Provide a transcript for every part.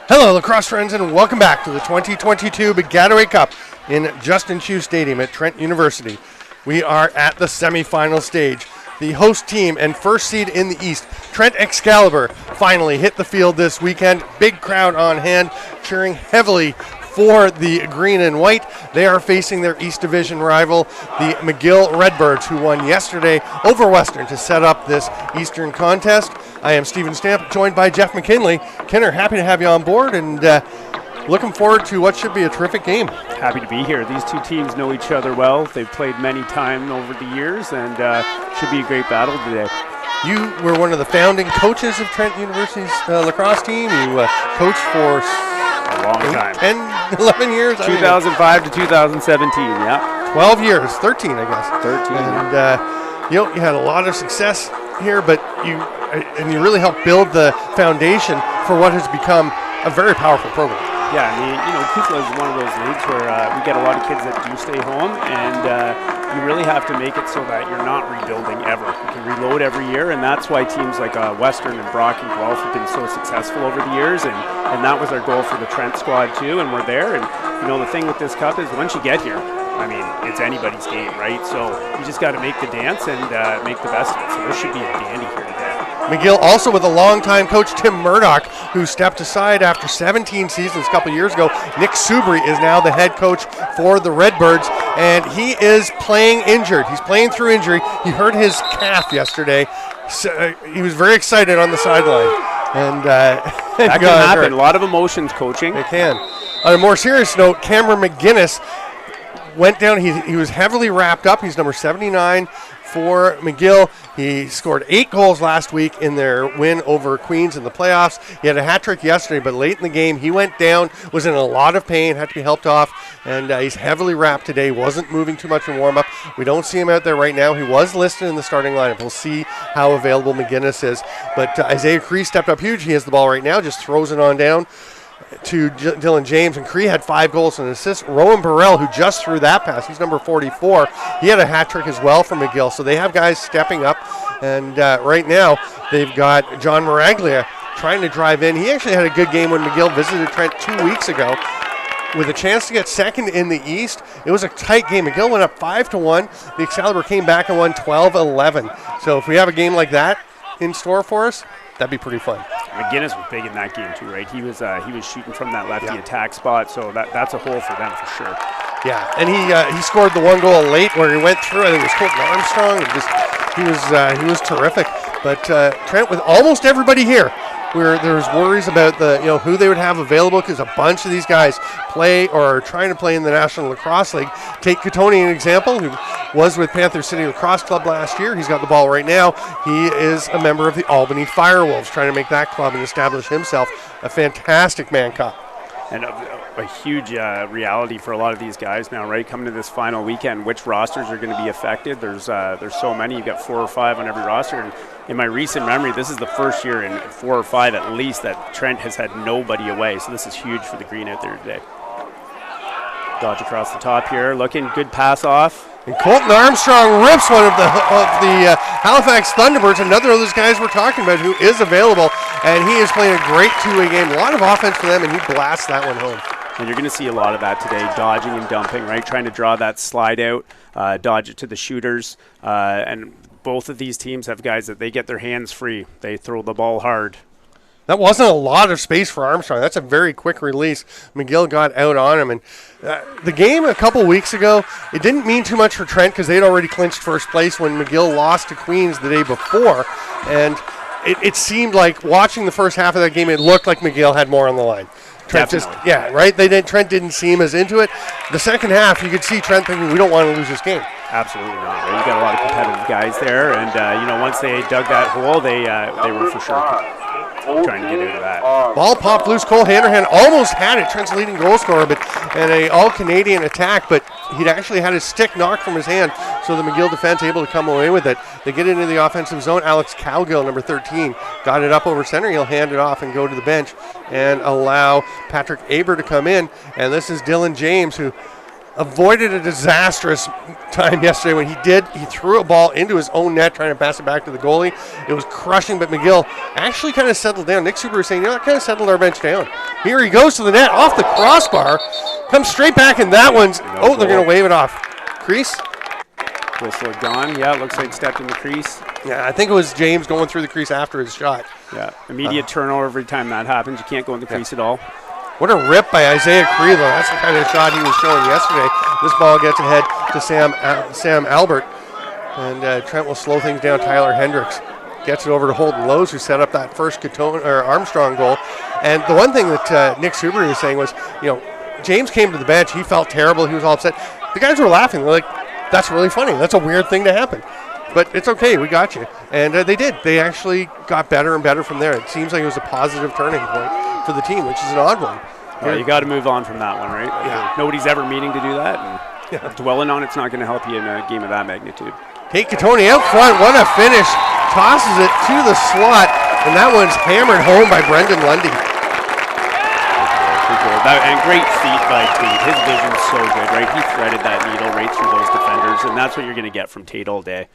Hello, lacrosse friends, and welcome back to the 2022 Bagattaway Cup in Justin Chew Stadium at Trent University. We are at the semifinal stage. The host team and first seed in the East, Trent Excalibur, finally hit the field this weekend. Big crowd on hand, cheering heavily for the green and white. They are facing their East Division rival, the McGill Redbirds, who won yesterday over Western to set up this Eastern contest. I am Stephen Stamp, joined by Jeff McKinley. Kenner, happy to have you on board, and looking forward to what should be a terrific game. Happy to be here. These two teams know each other well. They've played many times over the years, and should be a great battle today. You were one of the founding coaches of Trent University's lacrosse team. You coached for a long time. 10, 11 years? 2005 to 2017, yeah. 12 years, 13, I guess. 13, and you had a lot of success here, but you really helped build the foundation for what has become a very powerful program. Yeah, I mean, Kukla is one of those leagues where we get a lot of kids that do stay home, and you really have to make it so that you're not rebuilding ever. You can reload every year, and that's why teams like Western and Brock and Guelph have been so successful over the years, and that was our goal for the Trent squad too, and we're there. And the thing with this cup is once you get here, I mean, it's anybody's game, right? So you just got to make the dance and make the best of it. So this should be a dandy here today. McGill also with a longtime coach, Tim Murdoch, who stepped aside after 17 seasons a couple years ago. Nick Subri is now the head coach for the Redbirds, and he is playing injured. He's playing through injury. He hurt his calf yesterday. So, he was very excited on the sideline. And that can happen. A lot of emotions coaching. It can. On a more serious note, Cameron McGinnis went down. He was heavily wrapped up. He's number 79 for McGill. He scored 8 goals last week in their win over Queens in the playoffs. He had a hat trick yesterday, but late in the game he went down, was in a lot of pain, had to be helped off, and he's heavily wrapped today. Wasn't moving too much in warm-up. We don't see him out there right now. He was listed in the starting lineup. We'll see how available McGinnis is. But Isaiah Cree stepped up huge. He has the ball right now, just throws it on down to Dylan James, and Cree had 5 goals and assists. Rowan Burrell, who just threw that pass, he's number 44. He had a hat trick as well for McGill. So they have guys stepping up, and right now they've got John Maraglia trying to drive in. He actually had a good game when McGill visited Trent 2 weeks ago with a chance to get second in the East. It was a tight game. McGill went up 5-1. The Excalibur came back and won 12-11. So if we have a game like that in store for us, that'd be pretty fun. McGinnis was big in that game too, right? He was shooting from that lefty attack spot, so that's a hole for them for sure. Yeah, and he scored the 1 goal late where he went through. I think it was Colton Armstrong. He was terrific. But Trent, with almost everybody here, where there's worries about who they would have available, because a bunch of these guys play or are trying to play in the National Lacrosse League. Take Catoni, an example, who was with Panther City Lacrosse Club last year. He's got the ball right now. He is a member of the Albany Firewolves, trying to make that club and establish himself. A fantastic man cup. And a huge reality for a lot of these guys now, right? Coming to this final weekend, which rosters are going to be affected? There's so many. You've got 4 or 5 on every roster. And in my recent memory, this is the first year in 4 or 5 at least that Trent has had nobody away. So this is huge for the green out there today. Dodge across the top here, looking good pass off. And Colton Armstrong rips one of the Halifax Thunderbirds, another of those guys we're talking about who is available, and he is playing a great two-way game. A lot of offense for them, and he blasts that one home. And you're going to see a lot of that today, dodging and dumping, right? Trying to draw that slide out, dodge it to the shooters. And both of these teams have guys that they get their hands free. They throw the ball hard. That wasn't a lot of space for Armstrong. That's a very quick release. McGill got out on him. And the game a couple weeks ago, it didn't mean too much for Trent because they'd already clinched first place when McGill lost to Queens the day before. And it seemed like watching the first half of that game, it looked like McGill had more on the line. Trent right? Trent didn't seem as into it. The second half, you could see Trent thinking, we don't want to lose this game. Absolutely not. Right? You got a lot of competitive guys there, and once they dug that hole, they were for sure trying to get into that. Ball popped loose. Cole Hanrahan almost had it. Trent's leading goal scorer, and an all-Canadian attack, but he'd actually had his stick knocked from his hand, so the McGill defense able to come away with it. They get into the offensive zone. Alex Cowgill, number 13, got it up over center. He'll hand it off and go to the bench and allow Patrick Aber to come in, and this is Dylan James, who avoided a disastrous time yesterday when he threw a ball into his own net trying to pass it back to the goalie. It was crushing, but McGill actually kind of settled down. Nick Super was saying, kind of settled our bench down. Here he goes to the net, off the crossbar. Comes straight back, and that one's, they're going to wave it off. Crease? Whistle gone. Yeah, it looks like stepped in the crease. Yeah, I think it was James going through the crease after his shot. Yeah, immediate turnover every time that happens. You can't go in the crease at all. What a rip by Isaiah Cree, though. That's the kind of shot he was showing yesterday. This ball gets ahead to Sam Albert, and Trent will slow things down. Tyler Hendricks gets it over to Holden Lowe's, who set up that first Armstrong goal. And the one thing that Nick Subery was saying was, James came to the bench. He felt terrible. He was all upset. The guys were laughing. They're like, that's really funny. That's a weird thing to happen. But it's okay. We got you. And they did. They actually got better and better from there. It seems like it was a positive turning point for the team, which is an odd one. Well, you got to move on from that one, right? Yeah. Nobody's ever meaning to do that. And dwelling on it's not going to help you in a game of that magnitude. Kate Catoni out front. What a finish. Tosses it to the slot. And that one's hammered home by Brendan Lundy. And great feet by Tate. His vision's so good, right? He threaded that needle right through those defenders, and that's what you're going to get from Tate all day.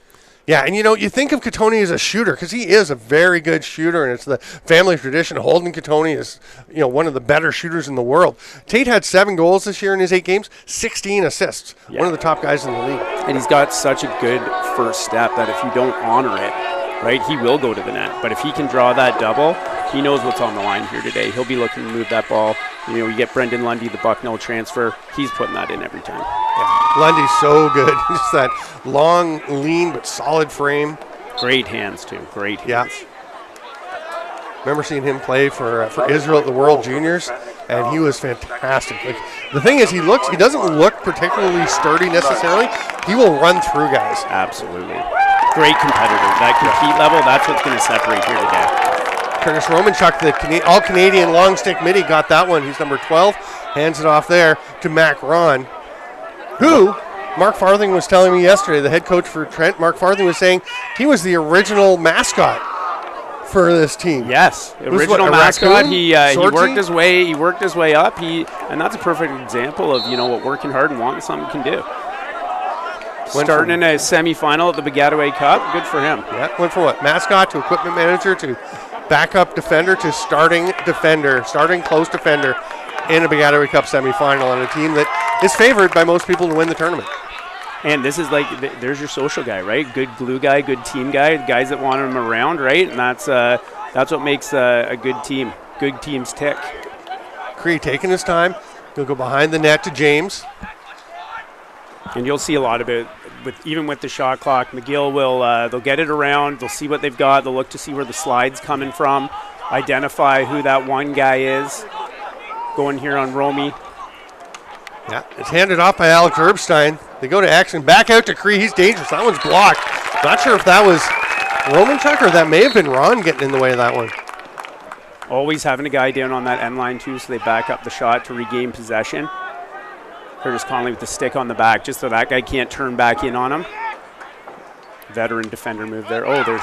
Yeah, and you think of Catoni as a shooter because he is a very good shooter, and it's the family tradition. Holden Catoni is, one of the better shooters in the world. Tate had 7 goals this year in his 8 games, 16 assists. Yeah. One of the top guys in the league. And he's got such a good first step that if you don't honor it, right, he will go to the net. But if he can draw that double, he knows what's on the line here today. He'll be looking to move that ball. You get Brendan Lundy, the Bucknell transfer. He's putting that in every time. Yeah, Lundy's so good. Just that long, lean, but solid frame. Great hands, too. Great hands. Yeah. Remember seeing him play for Israel at the World Juniors, and he was fantastic. The thing is, he doesn't look particularly sturdy necessarily. He will run through guys. Absolutely. Great competitor. That compete level, that's what's going to separate here today. Curtis Romanchuk, the all-Canadian long stick midi, got that one. He's number 12. Hands it off there to Mac Ron, who Mark Farthing was telling me yesterday, the head coach for Trent. Mark Farthing was saying he was the original mascot for this team. Yes, original mascot. He worked his way. He worked his way up. And that's a perfect example of what working hard and wanting something can do. Starting in a semifinal at the Bagattaway Cup, good for him. Yeah, went from mascot to equipment manager to backup defender to starting close defender in a Bagattaway Cup semifinal on a team that is favored by most people to win the tournament. And this is there's your social guy, right? Good glue guy, good team guy, guys that want him around, right? And that's what makes a good team. Good teams tick. Cree taking his time. He'll go behind the net to James. And you'll see a lot of it, even with the shot clock. McGill they'll get it around. They'll see what they've got. They'll look to see where the slide's coming from, identify who that one guy is. Going here on Romy. Yeah, it's handed off by Alex Erbstein. They go to action. Back out to Cree. He's dangerous. That one's blocked. Not sure if that was Romanchuk or that may have been Ron getting in the way of that one. Always having a guy down on that end line, too, so they back up the shot to regain possession. Curtis Conley with the stick on the back, just so that guy can't turn back in on him. Veteran defender move there. Oh, there's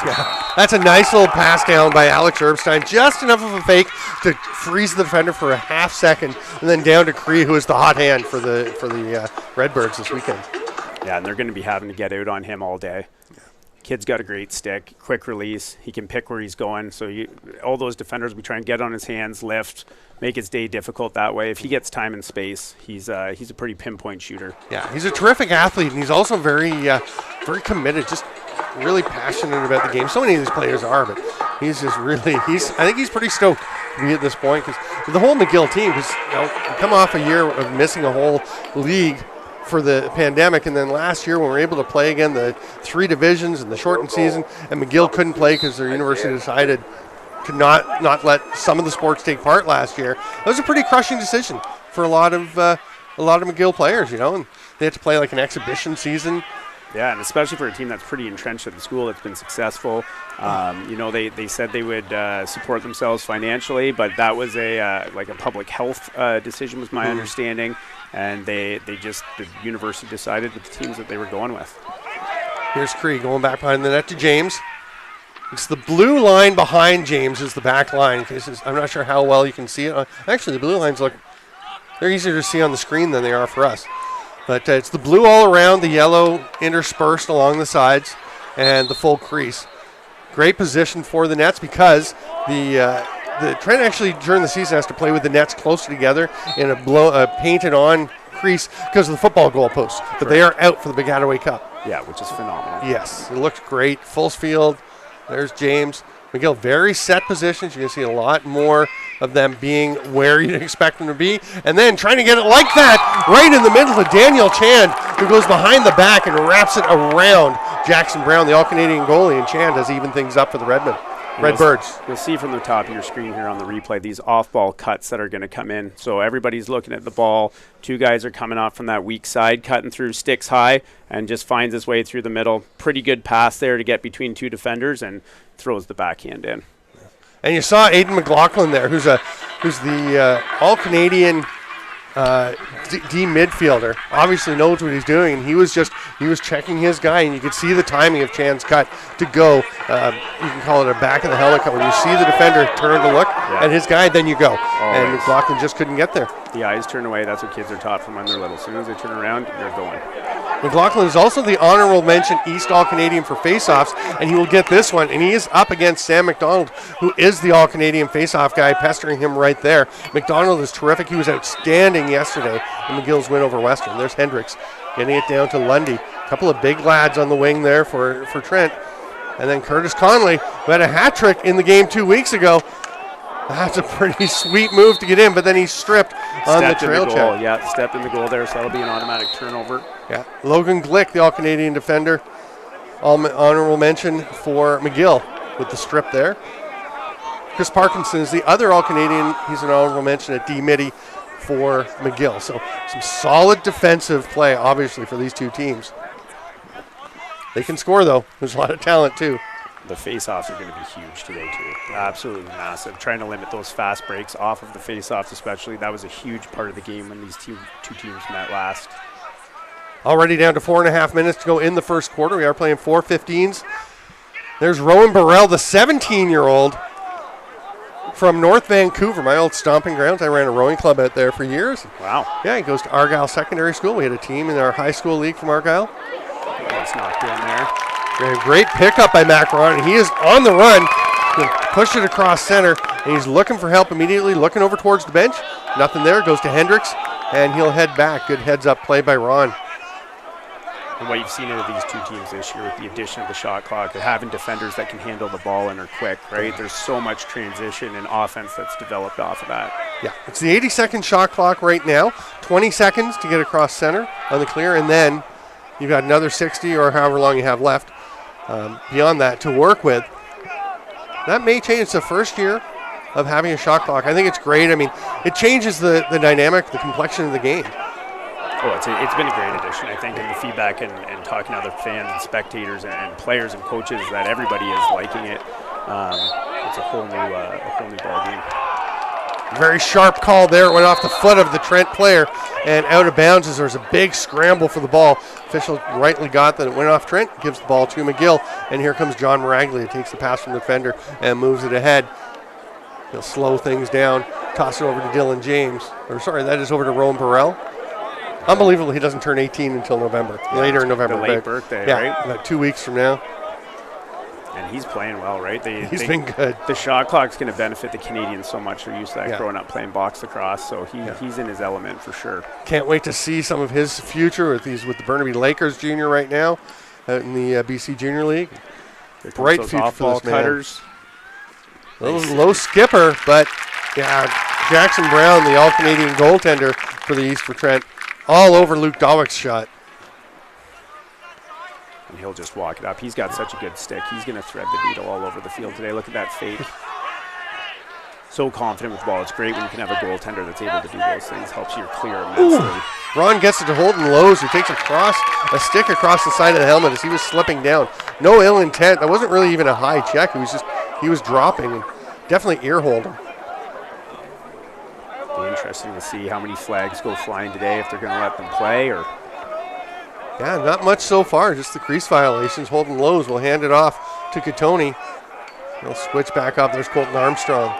that's a nice little pass down by Alex Erbstein. Just enough of a fake to freeze the defender for a half second, and then down to Cree, who is the hot hand for the Redbirds this weekend. Yeah, and they're going to be having to get out on him all day. Kid's got a great stick, quick release. He can pick where he's going. So all those defenders, we try and get on his hands, lift, make his day difficult that way. If he gets time and space, he's a pretty pinpoint shooter. Yeah, he's a terrific athlete, and he's also very committed, just really passionate about the game. So many of these players are, but he's just really, I think he's pretty stoked to be at this point, because the whole McGill team, because come off a year of missing a whole league for the pandemic, and then last year when we were able to play again, the 3 divisions and the shortened season, and McGill couldn't play because their university decided to not let some of the sports take part last year. It was a pretty crushing decision for a lot of McGill players, and they had to play like an exhibition season. Yeah, and especially for a team that's pretty entrenched at the school that's been successful. They said they would support themselves financially, but that was a public health decision was my understanding. And the university decided with the teams that they were going with. Here's Cree going back behind the net to James. It's the blue line behind James is the back line. I'm not sure how well you can see it. Actually, the blue lines they're easier to see on the screen than they are for us. But it's the blue all around, the yellow interspersed along the sides, and the full crease. Great position for the Nets because the the Trent actually during the season has to play with the nets closer together in a painted on crease because of the football goalposts. But they are out for the Bagattaway Cup. Yeah, which is phenomenal. Yes, it looks great. Full field. There's James. McGill, very set positions. You can see a lot more of them being where you'd expect them to be. And then trying to get it like that right in the middle of Daniel Chand, who goes behind the back and wraps it around Jackson Brown, the All-Canadian goalie. And Chand has even things up for the Redbirds. You'll see from the top of your screen here on the replay these off-ball cuts that are going to come in. So everybody's looking at the ball. Two guys are coming off from that weak side, cutting through, sticks high, and just finds his way through the middle. Pretty good pass there to get between two defenders and throws the backhand in. And you saw Aiden McLaughlin there, who's the All-Canadian D midfielder. Obviously knows what he's doing, and he was checking his guy, and you could see the timing of Chan's cut to go. You can call it a back of the helmet cut. When you see the defender turn to look at his guy, then you go. Always. And McLaughlin just couldn't get there. The eyes turn away. That's what kids are taught from when they're little. As soon as they turn around, you're going. McLaughlin is also the honorable mention East All-Canadian for faceoffs, and he will get this one. And he is up against Sam McDonald, who is the All-Canadian faceoff guy, pestering him right there. McDonald is terrific. He was outstanding yesterday in McGill's win over Western. There's Hendricks getting it down to Lundy. A couple of big lads on the wing there for Trent. And then Curtis Conley, who had a hat trick in the game 2 weeks ago. That's a pretty sweet move to get in, but then he's stripped on the trail check. Yeah, stepped in the goal there, so that'll be an automatic turnover. Yeah, Logan Glick, the All-Canadian defender, honorable mention for McGill with the strip there. Chris Parkinson is the other All-Canadian. He's an honorable mention at D-Midi for McGill. So some solid defensive play, obviously, for these two teams. They can score, though. There's a lot of talent, too. The face-offs are going to be huge today, too. Absolutely massive. Trying to limit those fast breaks off of the face-offs especially. That was a huge part of the game when these two teams met last. Already down to 4.5 minutes to go in the first quarter. We are playing 4:15s. There's Rowan Burrell, the 17-year-old from North Vancouver, my old stomping grounds. I ran a rowing club out there for years. Wow. Yeah, he goes to Argyle Secondary School. We had a team in our high school league from Argyle. That's knocked in there. Great pickup by Macaron. He is on the run. He'll push it across center, and he's looking for help immediately, looking over towards the bench. Nothing there. Goes to Hendricks, and he'll head back. Good heads-up play by Ron. And what you've seen out of these two teams this year with the addition of the shot clock, they're having defenders that can handle the ball and are quick, right? There's so much transition and offense that's developed off of that. Yeah, it's the 80-second shot clock right now. 20 seconds to get across center on the clear, and then you've got another 60 or however long you have left beyond that to work with. That may change. It's the first year of having a shot clock. I think it's great. I mean, it changes the dynamic, the complexion of the game. Oh, it's been a great addition, I think, and the feedback and talking to other fans and spectators and players and coaches that everybody is liking it. It's a whole new ball game. Very sharp call there. It went off the foot of the Trent player and out of bounds as there's a big scramble for the ball. Official rightly got that it went off Trent, gives the ball to McGill, and here comes John Maraglia. Takes the pass from the defender and moves it ahead. He'll slow things down, toss it over to Dylan James. Or sorry, that is over to Rowan Burrell. Unbelievable he doesn't turn 18 until November, later in November. The late birthday, yeah, right? About 2 weeks from now. And he's playing well, right? He's been good. The shot clock's going to benefit the Canadians so much. They're used to that growing up playing box lacrosse, so he's in his element for sure. Can't wait to see some of his future with the Burnaby Lakers junior right now out in the BC Junior League. Bright future for this man. Cutters. A little low skipper, but yeah, Jackson Brown, the All-Canadian goaltender for the East for Trent, all over Luke Dawick's shot. And he'll just walk it up. He's got such a good stick. He's going to thread the needle all over the field today. Look at that fake. So confident with the ball. It's great when you can have a goaltender that's able to do those things. Helps you clear immensely. Ron gets it to Holden Lowe's, who takes a stick across the side of the helmet as he was slipping down. No ill intent. That wasn't really even a high check. It was just he was dropping and definitely ear-holed him. It'll be interesting to see how many flags go flying today, if they're going to let them play or... Yeah, not much so far, just the crease violations. Holden Lowe's will hand it off to Katoni. He'll switch back up. There's Colton Armstrong.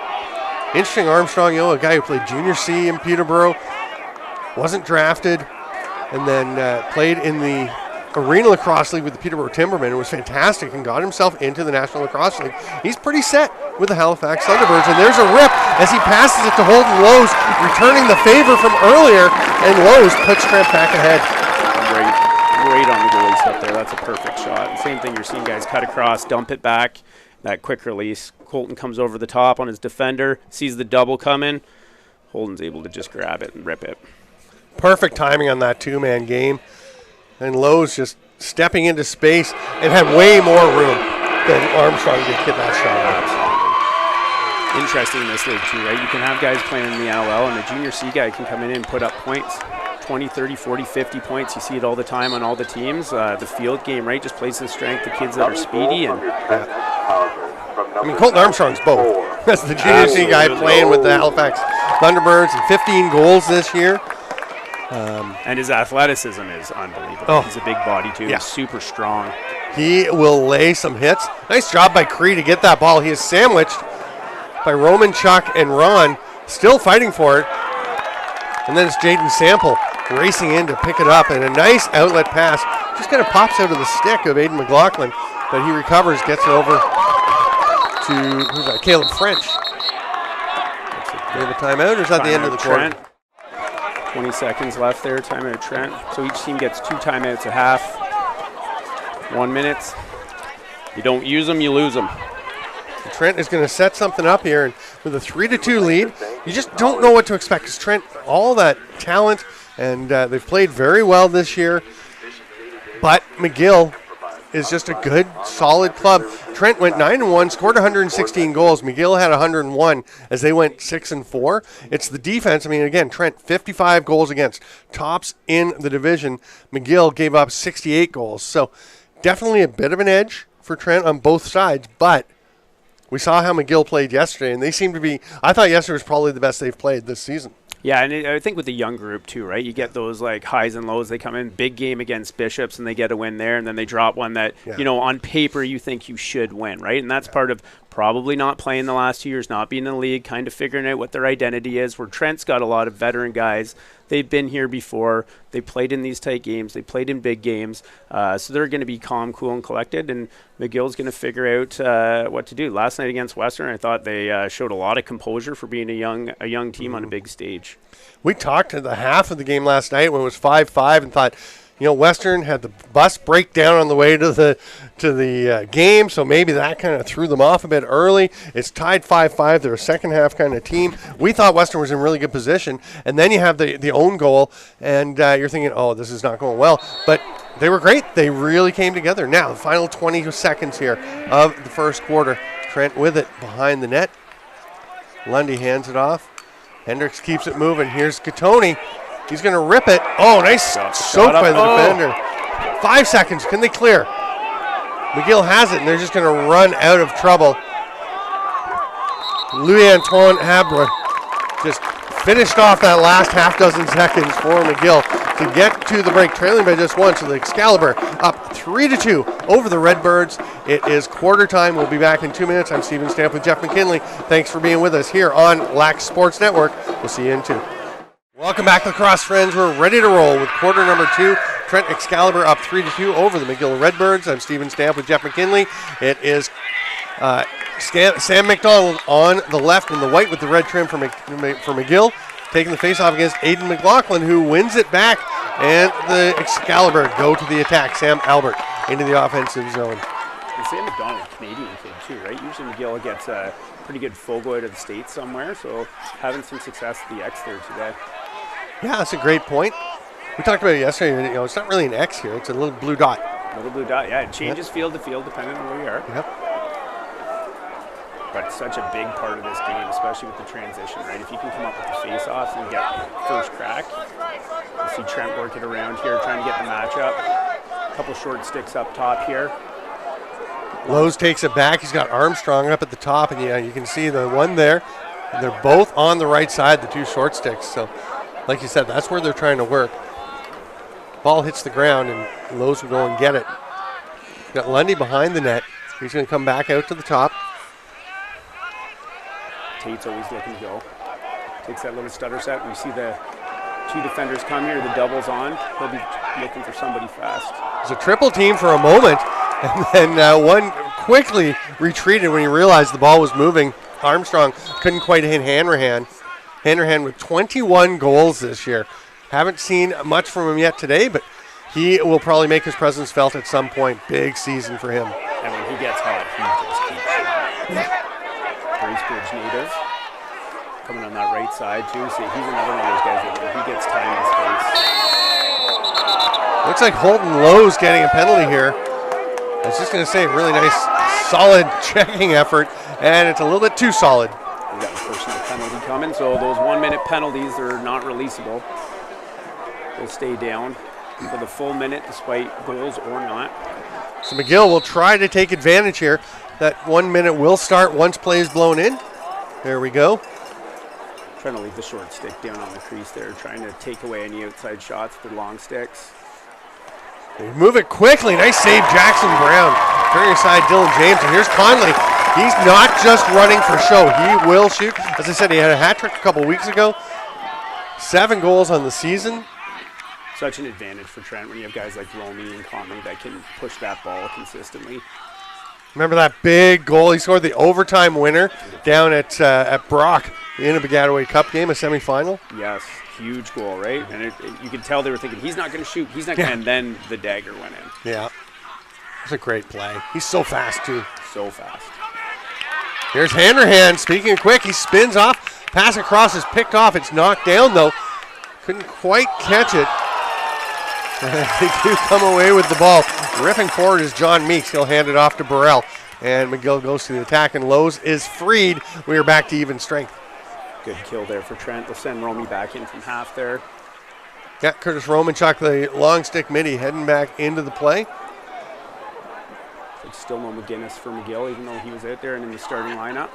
Interesting Armstrong, a guy who played Junior C in Peterborough, wasn't drafted, and then played in the Arena Lacrosse League with the Peterborough Timbermen. It was fantastic and got himself into the National Lacrosse League. He's pretty set with the Halifax Thunderbirds, and there's a rip as he passes it to Holden Lowe's, returning the favor from earlier, and Lowe's puts Trent back ahead. Great on the goalie step there. That's a perfect shot. And same thing, you're seeing guys cut across, dump it back, that quick release. Colton comes over the top on his defender, sees the double coming. Holden's able to just grab it and rip it. Perfect timing on that two-man game. And Lowe's just stepping into space and had way more room than Armstrong to get that shot out. Interesting in this league too, right? You can have guys playing in the NLL, and the junior C guy can come in and put up points. 20, 30, 40, 50 points. You see it all the time on all the teams. The field game, right, just plays the strength of kids that are speedy. And I mean, Colton Armstrong's both. That's the junior C guy playing with the Halifax Thunderbirds, and 15 goals this year. And his athleticism is unbelievable. Oh. He's a big body, too. Yeah. He's super strong. He will lay some hits. Nice job by Cree to get that ball. He is sandwiched by Roman, Chuck, and Ron, still fighting for it. And then it's Jaden Sample racing in to pick it up, and a nice outlet pass. Just kind of pops out of the stick of Aiden McLaughlin, but he recovers, gets it over to, who's that, Caleb French. Do we have a timeout, or is that the end of the quarter? 20 seconds left there, timeout Trent. So each team gets 2 timeouts a half. 1 minute. You don't use them, you lose them. And Trent is going to set something up here, and with a 3-2 lead, you just don't know what to expect, because Trent, all that talent, and they've played very well this year. But McGill is just a good, solid club. Trent went 9-1, scored 116 goals. McGill had 101 as they went 6-4. It's the defense. I mean, again, Trent 55 goals against, tops in the division. McGill gave up 68 goals. So definitely a bit of an edge for Trent on both sides, but we saw how McGill played yesterday, and they seem to be, I thought yesterday was probably the best they've played this season. Yeah, and I think with the young group too, right? You get those like highs and lows. They come in big game against Bishops and they get a win there, and then they drop one that, you know, on paper you think you should win, right? And that's part of probably not playing the last 2 years, not being in the league, kind of figuring out what their identity is, where Trent's got a lot of veteran guys. They've been here before. They played in these tight games. They played in big games. So they're going to be calm, cool, and collected, and McGill's going to figure out what to do. Last night against Western, I thought they showed a lot of composure for being a young team on a big stage. We talked at the half of the game last night when it was 5-5 and thought, you know, Western had the bus break down on the way to the game, so maybe that kind of threw them off a bit early. It's tied 5-5. They're a second half kind of team. We thought Western was in really good position, and then you have the own goal, and you're thinking, oh, this is not going well. But they were great. They really came together. Now, the final 20 seconds here of the first quarter. Trent with it behind the net. Lundy hands it off. Hendricks keeps it moving. Here's Gattoni. He's going to rip it. Oh, nice soak by the defender. 5 seconds. Can they clear? McGill has it, and they're just going to run out of trouble. Louis-Antoine Habre just finished off that last half dozen seconds for McGill to get to the break, trailing by just one. So the Excalibur up 3-2 over the Redbirds. It is quarter time. We'll be back in 2 minutes. I'm Stephen Stamp with Jeff McKinley. Thanks for being with us here on Lax Sports Network. We'll see you in 2. Welcome back, Lacrosse friends. We're ready to roll with quarter number 2. Trent Excalibur up 3-2 over the McGill Redbirds. I'm Stephen Stamp with Jeff McKinley. It is Sam McDonald on the left in the white with the red trim for McGill, taking the face-off against Aiden McLaughlin, who wins it back, and the Excalibur go to the attack. Sam Albert into the offensive zone. And Sam McDonald, Canadian kid too, right? Usually McGill gets a pretty good Fogo out of the States somewhere, so having some success at the X there today. Yeah, that's a great point. We talked about it yesterday. You know, it's not really an X here. It's a little blue dot. A little blue dot, yeah. It changes field to field depending on where you are. Yep. But it's such a big part of this game, especially with the transition, right? If you can come up with the face-offs and get first crack. You see Trent working around here, trying to get the matchup. A couple short sticks up top here. Lowe's takes it back. He's got Armstrong up at the top, and yeah, you can see the one there. And they're both on the right side, the two short sticks. So, like you said, that's where they're trying to work. Ball hits the ground, and Lowe's will go and get it. Got Lundy behind the net. He's going to come back out to the top. Tate's always looking to go. Takes that little stutter set. We see the two defenders come here, the double's on. He'll be looking for somebody fast. was a triple team for a moment, and then one quickly retreated when he realized the ball was moving. Armstrong couldn't quite hit Hanrahan. Hanrahan with 21 goals this year. Haven't seen much from him yet today, but he will probably make his presence felt at some point. Big season for him. And when he gets hot, he just keeps shooting. Bracebridge native. Coming on that right side, too. See, he's another one of those guys that when he gets time and space. Looks like Holden Lowe's getting a penalty here. I was just going to say, really nice, solid checking effort, and it's a little bit too solid. We got a personal penalty coming, so those 1 minute penalties are not releasable. They'll stay down for the full minute despite goals or not. So McGill will try to take advantage here. That 1 minute will start once play is blown in. There we go. Trying to leave the short stick down on the crease there, trying to take away any outside shots with the long sticks. They move it quickly. Nice save, Jackson Brown. Turning aside Dylan James, and here's Conley. He's not just running for show. He will shoot. As I said, he had a hat trick a couple weeks ago. 7 goals on the season. Such an advantage for Trent when you have guys like Romy and Conley that can push that ball consistently. Remember that big goal? He scored the overtime winner down at Brock in a Bagattaway Cup game, a semifinal. Yes, huge goal, right? And you could tell they were thinking, he's not going to shoot, he's not going to, and then the dagger went in. Yeah, it's a great play. He's so fast, too. So fast. Here's Hanrahan, speaking of quick, he spins off, pass across is picked off, it's knocked down, though. Couldn't quite catch it. They do come away with the ball. Ripping forward is John Meeks. He'll hand it off to Burrell. And McGill goes to the attack, and Lowe's is freed. We are back to even strength. Good kill there for Trent. They'll send Romy back in from half there. Yeah, Curtis Romanchuk, the long stick midi, heading back into the play. But still no McGinnis for McGill, even though he was out there and in the starting lineup.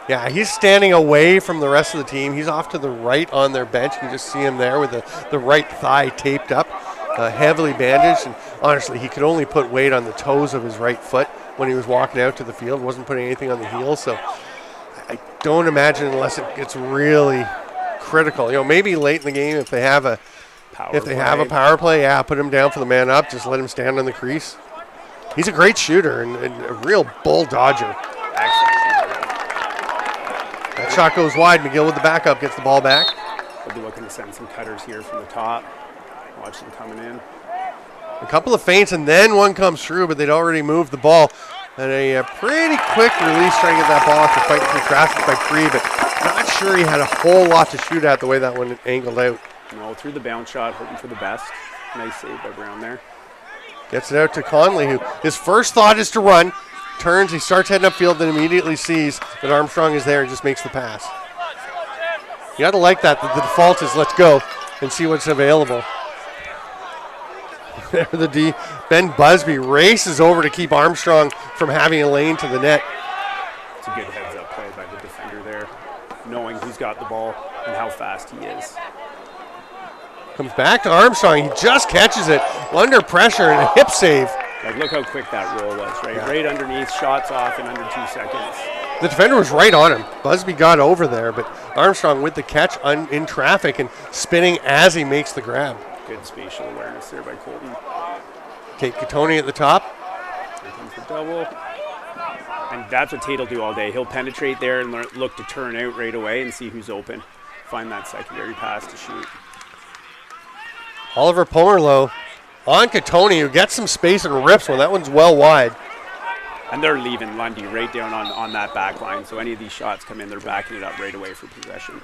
Yeah, he's standing away from the rest of the team. He's off to the right on their bench. You can just see him there with the right thigh taped up, heavily bandaged. And honestly, he could only put weight on the toes of his right foot when he was walking out to the field. Wasn't putting anything on the heel. So I don't imagine, unless it gets really critical. You know, maybe late in the game if they have a power play, yeah, put him down for the man up. Just let him stand on the crease. He's a great shooter and a real bull dodger. Excellent. That shot goes wide. McGill with the backup gets the ball back. They'll be looking to send some cutters here from the top. Watch them coming in. A couple of feints and then one comes through, but they'd already moved the ball. And a pretty quick release trying to get that ball after fighting through traffic by Cree, but not sure he had a whole lot to shoot at the way that one angled out. No, through the bounce shot, hoping for the best. Nice save by Brown there. Gets it out to Conley, who his first thought is to run. Turns, he starts heading upfield, then immediately sees that Armstrong is there and just makes the pass. You got to like that. The default is let's go and see what's available. There the D. Ben Busby races over to keep Armstrong from having a lane to the net. It's a good heads-up play by the defender there, knowing who's got the ball and how fast he is. Comes back to Armstrong. He just catches it under pressure and a hip save. Like, look how quick that roll was, right? Yeah. Right underneath, shots off in under 2 seconds. The defender was right on him. Busby got over there, but Armstrong with the catch in traffic and spinning as he makes the grab. Good spatial awareness there by Colton. Tate Gattoni at the top. Here comes the double. And that's what Tate will do all day. He'll penetrate there and look to turn out right away and see who's open. Find that secondary pass to shoot. Oliver Pomerlow on Gattoni, who gets some space and rips one. That one's well wide. And they're leaving Lundy right down on that back line. So any of these shots come in, they're backing it up right away for possession.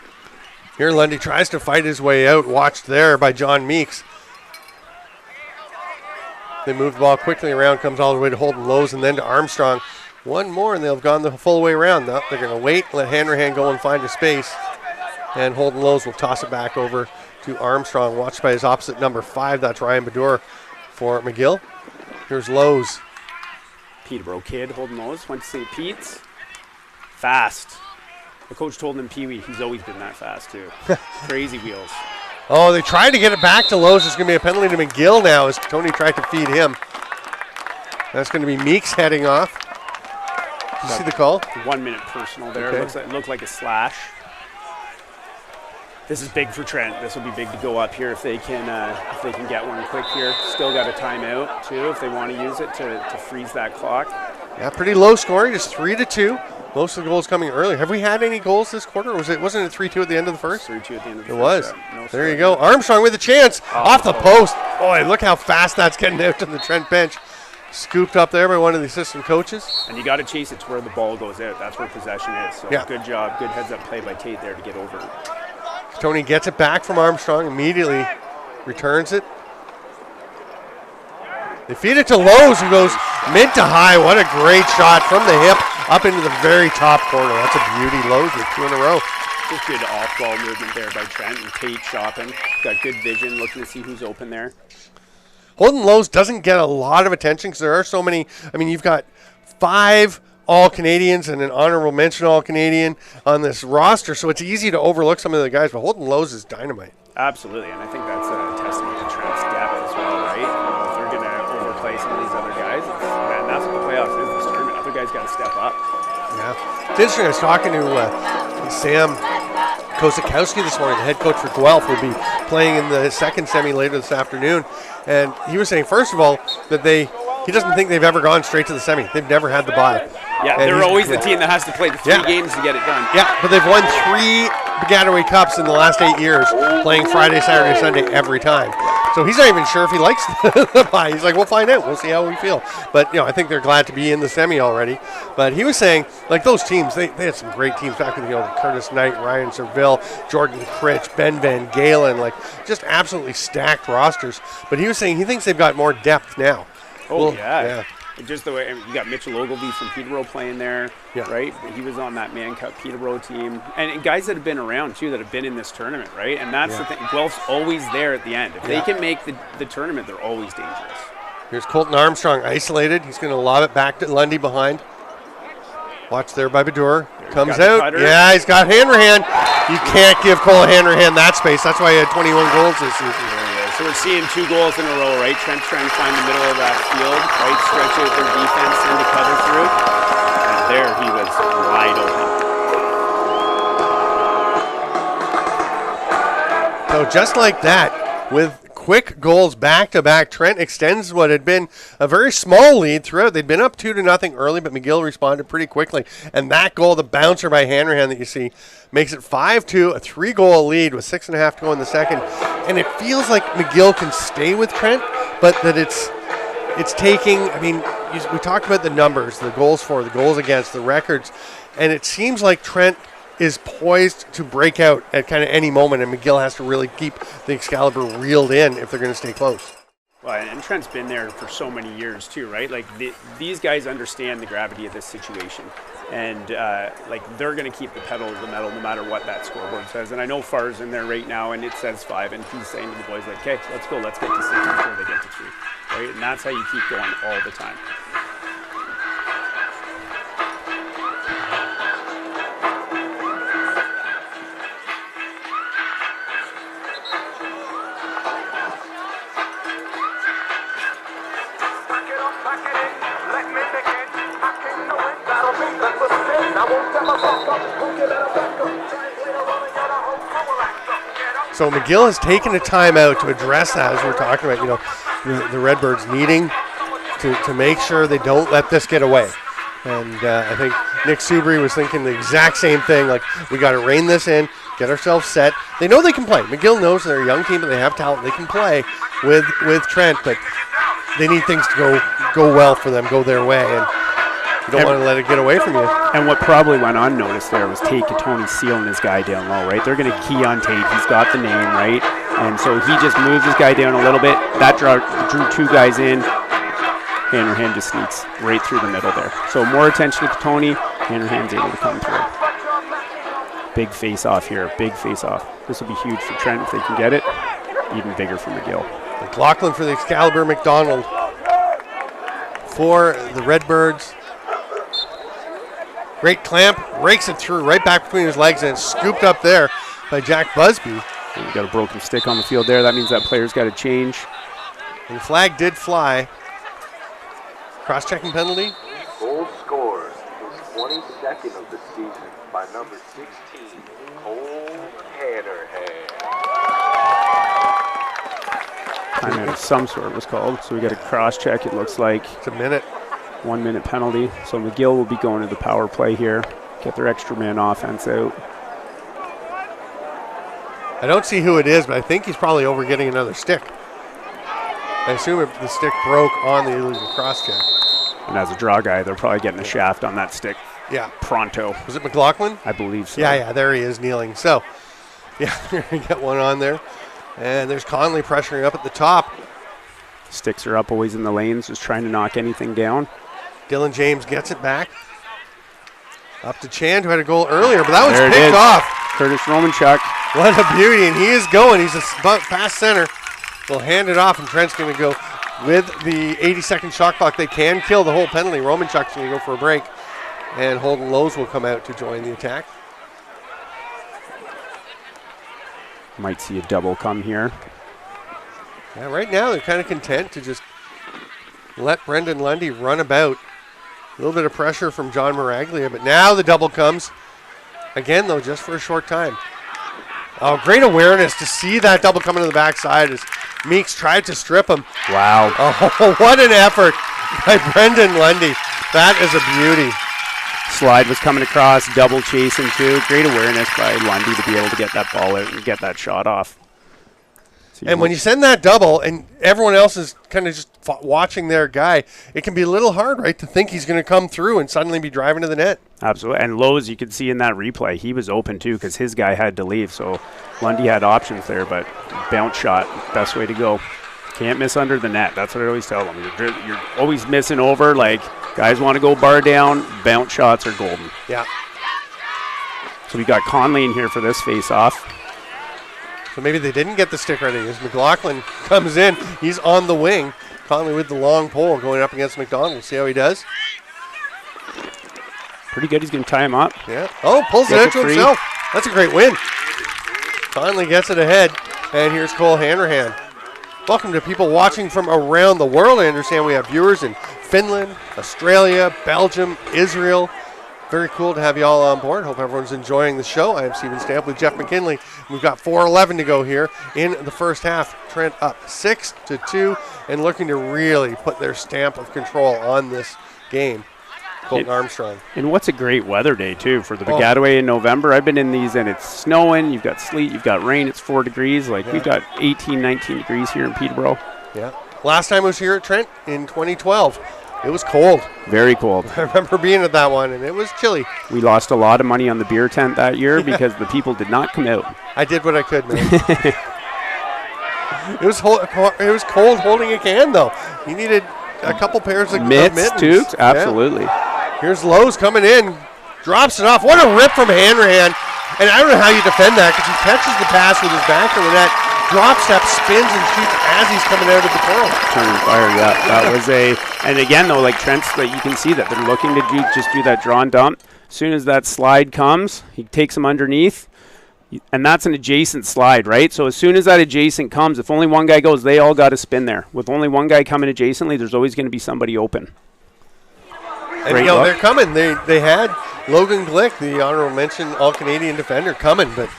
Here Lundy tries to fight his way out. Watched there by John Meeks. They move the ball quickly around, comes all the way to Holden Lowe's and then to Armstrong. One more and they'll have gone the full way around. No, they're going to wait, let Hanrahan go and find a space. And Holden Lowe's will toss it back over to Armstrong, watched by his opposite number 5. That's Ryan Baddour for McGill. Here's Lowe's. Peterborough kid, Holden Lowe's, went to St. Pete's. Fast. The coach told him Pee-wee, he's always been that fast too. Crazy wheels. Oh, they tried to get it back to Lowe's. There's going to be a penalty to McGill now as Tony tried to feed him. That's going to be Meeks heading off. Did you see the call? 1 minute personal there. Okay. Looked like a slash. This is big for Trent. This will be big to go up here if they can get one quick here. Still got a timeout too if they want to use it to freeze that clock. Yeah, pretty low scoring, just 3-2. Most of the goals coming early. Have we had any goals this quarter? Or wasn't it 3-2 at the end of the first? 3-2 at the end of the first. It was. No there you go. Armstrong with a chance. Off the post. Boy, look how fast that's getting out to the Trent bench. Scooped up there by one of the assistant coaches. And you got to chase it to where the ball goes out. That's where possession is. So good job. Good heads-up play by Tate there to get over it. Tony gets it back from Armstrong, immediately returns it. They feed it to Lowe's, who goes mid to high. What a great shot from the hip up into the very top corner. That's a beauty. Lowe's with 2 in a row. Just good off-ball movement there by Trent, and Tate shopping. Got good vision, looking to see who's open there. Holden Lowe's doesn't get a lot of attention because there are so many. I mean, you've got 5 All-Canadians and an honorable mention All-Canadian on this roster, so it's easy to overlook some of the guys, but Holden Lowe's is dynamite. Absolutely, and I think that's a testament to Trent's depth as well, right? If they're going to overplay some of these other guys, man, that's what the playoffs is, this tournament. Other guys got to step up. Yeah. It's interesting. I was talking to Sam Kosakowski this morning, the head coach for Guelph, will be playing in the second semi later this afternoon, and he was saying, first of all, that he doesn't think they've ever gone straight to the semi. They've never had the bye. Yeah, and they're always the team that has to play the 3 games to get it done. Yeah, but they've won 3 Bagattaway Cups in the last 8 years, playing Friday, Saturday, Sunday every time. So he's not even sure if he likes the bye. He's like, we'll find out. We'll see how we feel. But, I think they're glad to be in the semi already. But he was saying, like, those teams, they had some great teams back with, Curtis Knight, Ryan Serville, Jordan Critch, Ben Van Galen, like, just absolutely stacked rosters. But he was saying he thinks they've got more depth now. Oh, yeah. Just the way you got Mitchell Ogilvie from Peterborough playing there, right? He was on that Man Cup Peterborough team, and guys that have been around too, that have been in this tournament, right? And that's the thing. Guelph's always there at the end. If they can make the tournament, they're always dangerous. Here's Colton Armstrong isolated. He's going to lob it back to Lundy behind. Watch there by Badur. Comes out. Yeah, he's got hand-to-hand. You can't give Cole a hand-to-hand that space. That's why he had 21 goals this season. So we're seeing 2 goals in a row, right? Trent trying to find the middle of that field, right? Stretch out their defense, send a cover through. And there he was wide open. So just like that, with quick goals back-to-back, Trent extends what had been a very small lead throughout. They'd been up 2-0 early, but McGill responded pretty quickly. And that goal, the bouncer by Hanrahan that you see, makes it 5-2, a 3-goal lead with 6.5 to go in the second. And it feels like McGill can stay with Trent, but that it's taking, we talked about the numbers, the goals for, the goals against, the records, and it seems like Trent is poised to break out at kind of any moment, and McGill has to really keep the Excalibur reeled in if they're going to stay close. Well, and Trent's been there for so many years too, right? Like these guys understand the gravity of this situation, and they're going to keep the pedal to the metal no matter what that scoreboard says. And I know Farr's in there right now, and it says 5, and he's saying to the boys, like, "Okay, let's go, let's get to 6 before they get to 3," right? And that's how you keep going all the time. So McGill has taken a timeout to address that, as we're talking about, the Redbirds needing to make sure they don't let this get away. And I think Nick Subry was thinking the exact same thing, like, we got to rein this in, get ourselves set. They know they can play. McGill knows they're a young team, but they have talent. They can play with Trent, but they need things to go well for them, go their way, and you don't want to let it get away from you. And what probably went unnoticed there was Tate Katoni sealing his guy down low, right? They're going to key on Tate. He's got the name, right? And so he just moves his guy down a little bit. That drew 2 guys in. Hanrahan just sneaks right through the middle there. So more attention to Katoni. Hanrahan's able to come through. Big face-off here, big face-off. This will be huge for Trent if they can get it. Even bigger for McGill. McLaughlin for the Excalibur, McDonald for the Redbirds. Great clamp, rakes it through right back between his legs, and it's scooped up there by Jack Busby. And you got a broken stick on the field there. That means that player's got to change. And the flag did fly. Cross-checking penalty. Goal scored, his 22nd of the season by number 16, Cole Hanrahan. Timeout of some sort was called. So we got a cross check, it looks like. It's a minute. 1 minute penalty. So McGill will be going to the power play here. Get their extra man offense out. I don't see who it is, but I think he's probably over getting another stick. I assume if the stick broke on the illegal cross check. And as a draw guy, they're probably getting a shaft on that stick. Yeah. Pronto. Was it McLaughlin? I believe so. Yeah, there he is kneeling. So, yeah, you're going to get one on there. And there's Conley pressuring up at the top. Sticks are up always in the lanes, just trying to knock anything down. Dylan James gets it back. Up to Chand, who had a goal earlier, but that was There it picked is. off. Curtis Romanchuk. What a beauty, and he is going. He's past center. They'll hand it off, and Trent's going to go with the 80-second shot clock. They can kill the whole penalty. Romanchuk's going to go for a break, and Holden Lowe's will come out to join the attack. Might see a double come here. Yeah, right now they're kind of content to just let Brendan Lundy run about. A little bit of pressure from John Miraglia, but now the double comes. Again, though, just for a short time. Oh, great awareness to see that double coming to the backside as Meeks tried to strip him. Wow. Oh, what an effort by Brendan Lundy. That is a beauty. Slide was coming across, double chasing too. Great awareness by Lundy to be able to get that ball out and get that shot off. And when you send that double and everyone else is kind of just watching their guy, it can be a little hard, right, to think he's going to come through and suddenly be driving to the net. Absolutely. And Lowe's, you could see in that replay, he was open too because his guy had to leave. So Lundy had options there, but bounce shot, best way to go. Can't miss under the net. That's what I always tell them. You're always missing over. Like, guys want to go bar down, bounce shots are golden. Yeah. So we got Conley in here for this face-off. So maybe they didn't get the stick ready as McLaughlin comes in. He's on the wing. Conley with the long pole going up against McDonald. See how he does? Pretty good. He's going to tie him up. Yeah. Oh, pulls it out to himself. That's a great win. Conley gets it ahead. And here's Cole Hanrahan. Welcome to people watching from around the world. I understand we have viewers in Finland, Australia, Belgium, Israel. Very cool to have you all on board. Hope everyone's enjoying the show. I am Stephen Stamp with Jeff McKinley. We've got 4:11 to go here in the first half. Trent up 6-2 and looking to really put their stamp of control on this game. Colton Armstrong. And what's a great weather day, too, for the Bagattaway in November. I've been in these, and it's snowing. You've got sleet. You've got rain. It's 4 degrees. We've got 18, 19 degrees here in Peterborough. Yeah. Last time I was here at Trent in 2012. It was cold. Very cold. I remember being at that one, and it was chilly. We lost a lot of money on the beer tent that year because the people did not come out. I did what I could, man. It was cold holding a can, though. You needed a couple pairs of mittens. Too? Absolutely. Yeah. Here's Lowe's coming in. Drops it off. What a rip from Hanrahan. And I don't know how you defend that because he catches the pass with his back to the net. Drop step, spins and shoots as he's coming out of the curl. Turn and fire, yeah. That was and again though, like Trent's, you can see that they're looking to just do that draw and dump. As soon as that slide comes, he takes him underneath, and that's an adjacent slide, right? So as soon as that adjacent comes, if only one guy goes, they all got to spin there. With only one guy coming adjacently, there's always going to be somebody open. And they're coming. They had Logan Glick, the honorable mention All-Canadian defender, coming, but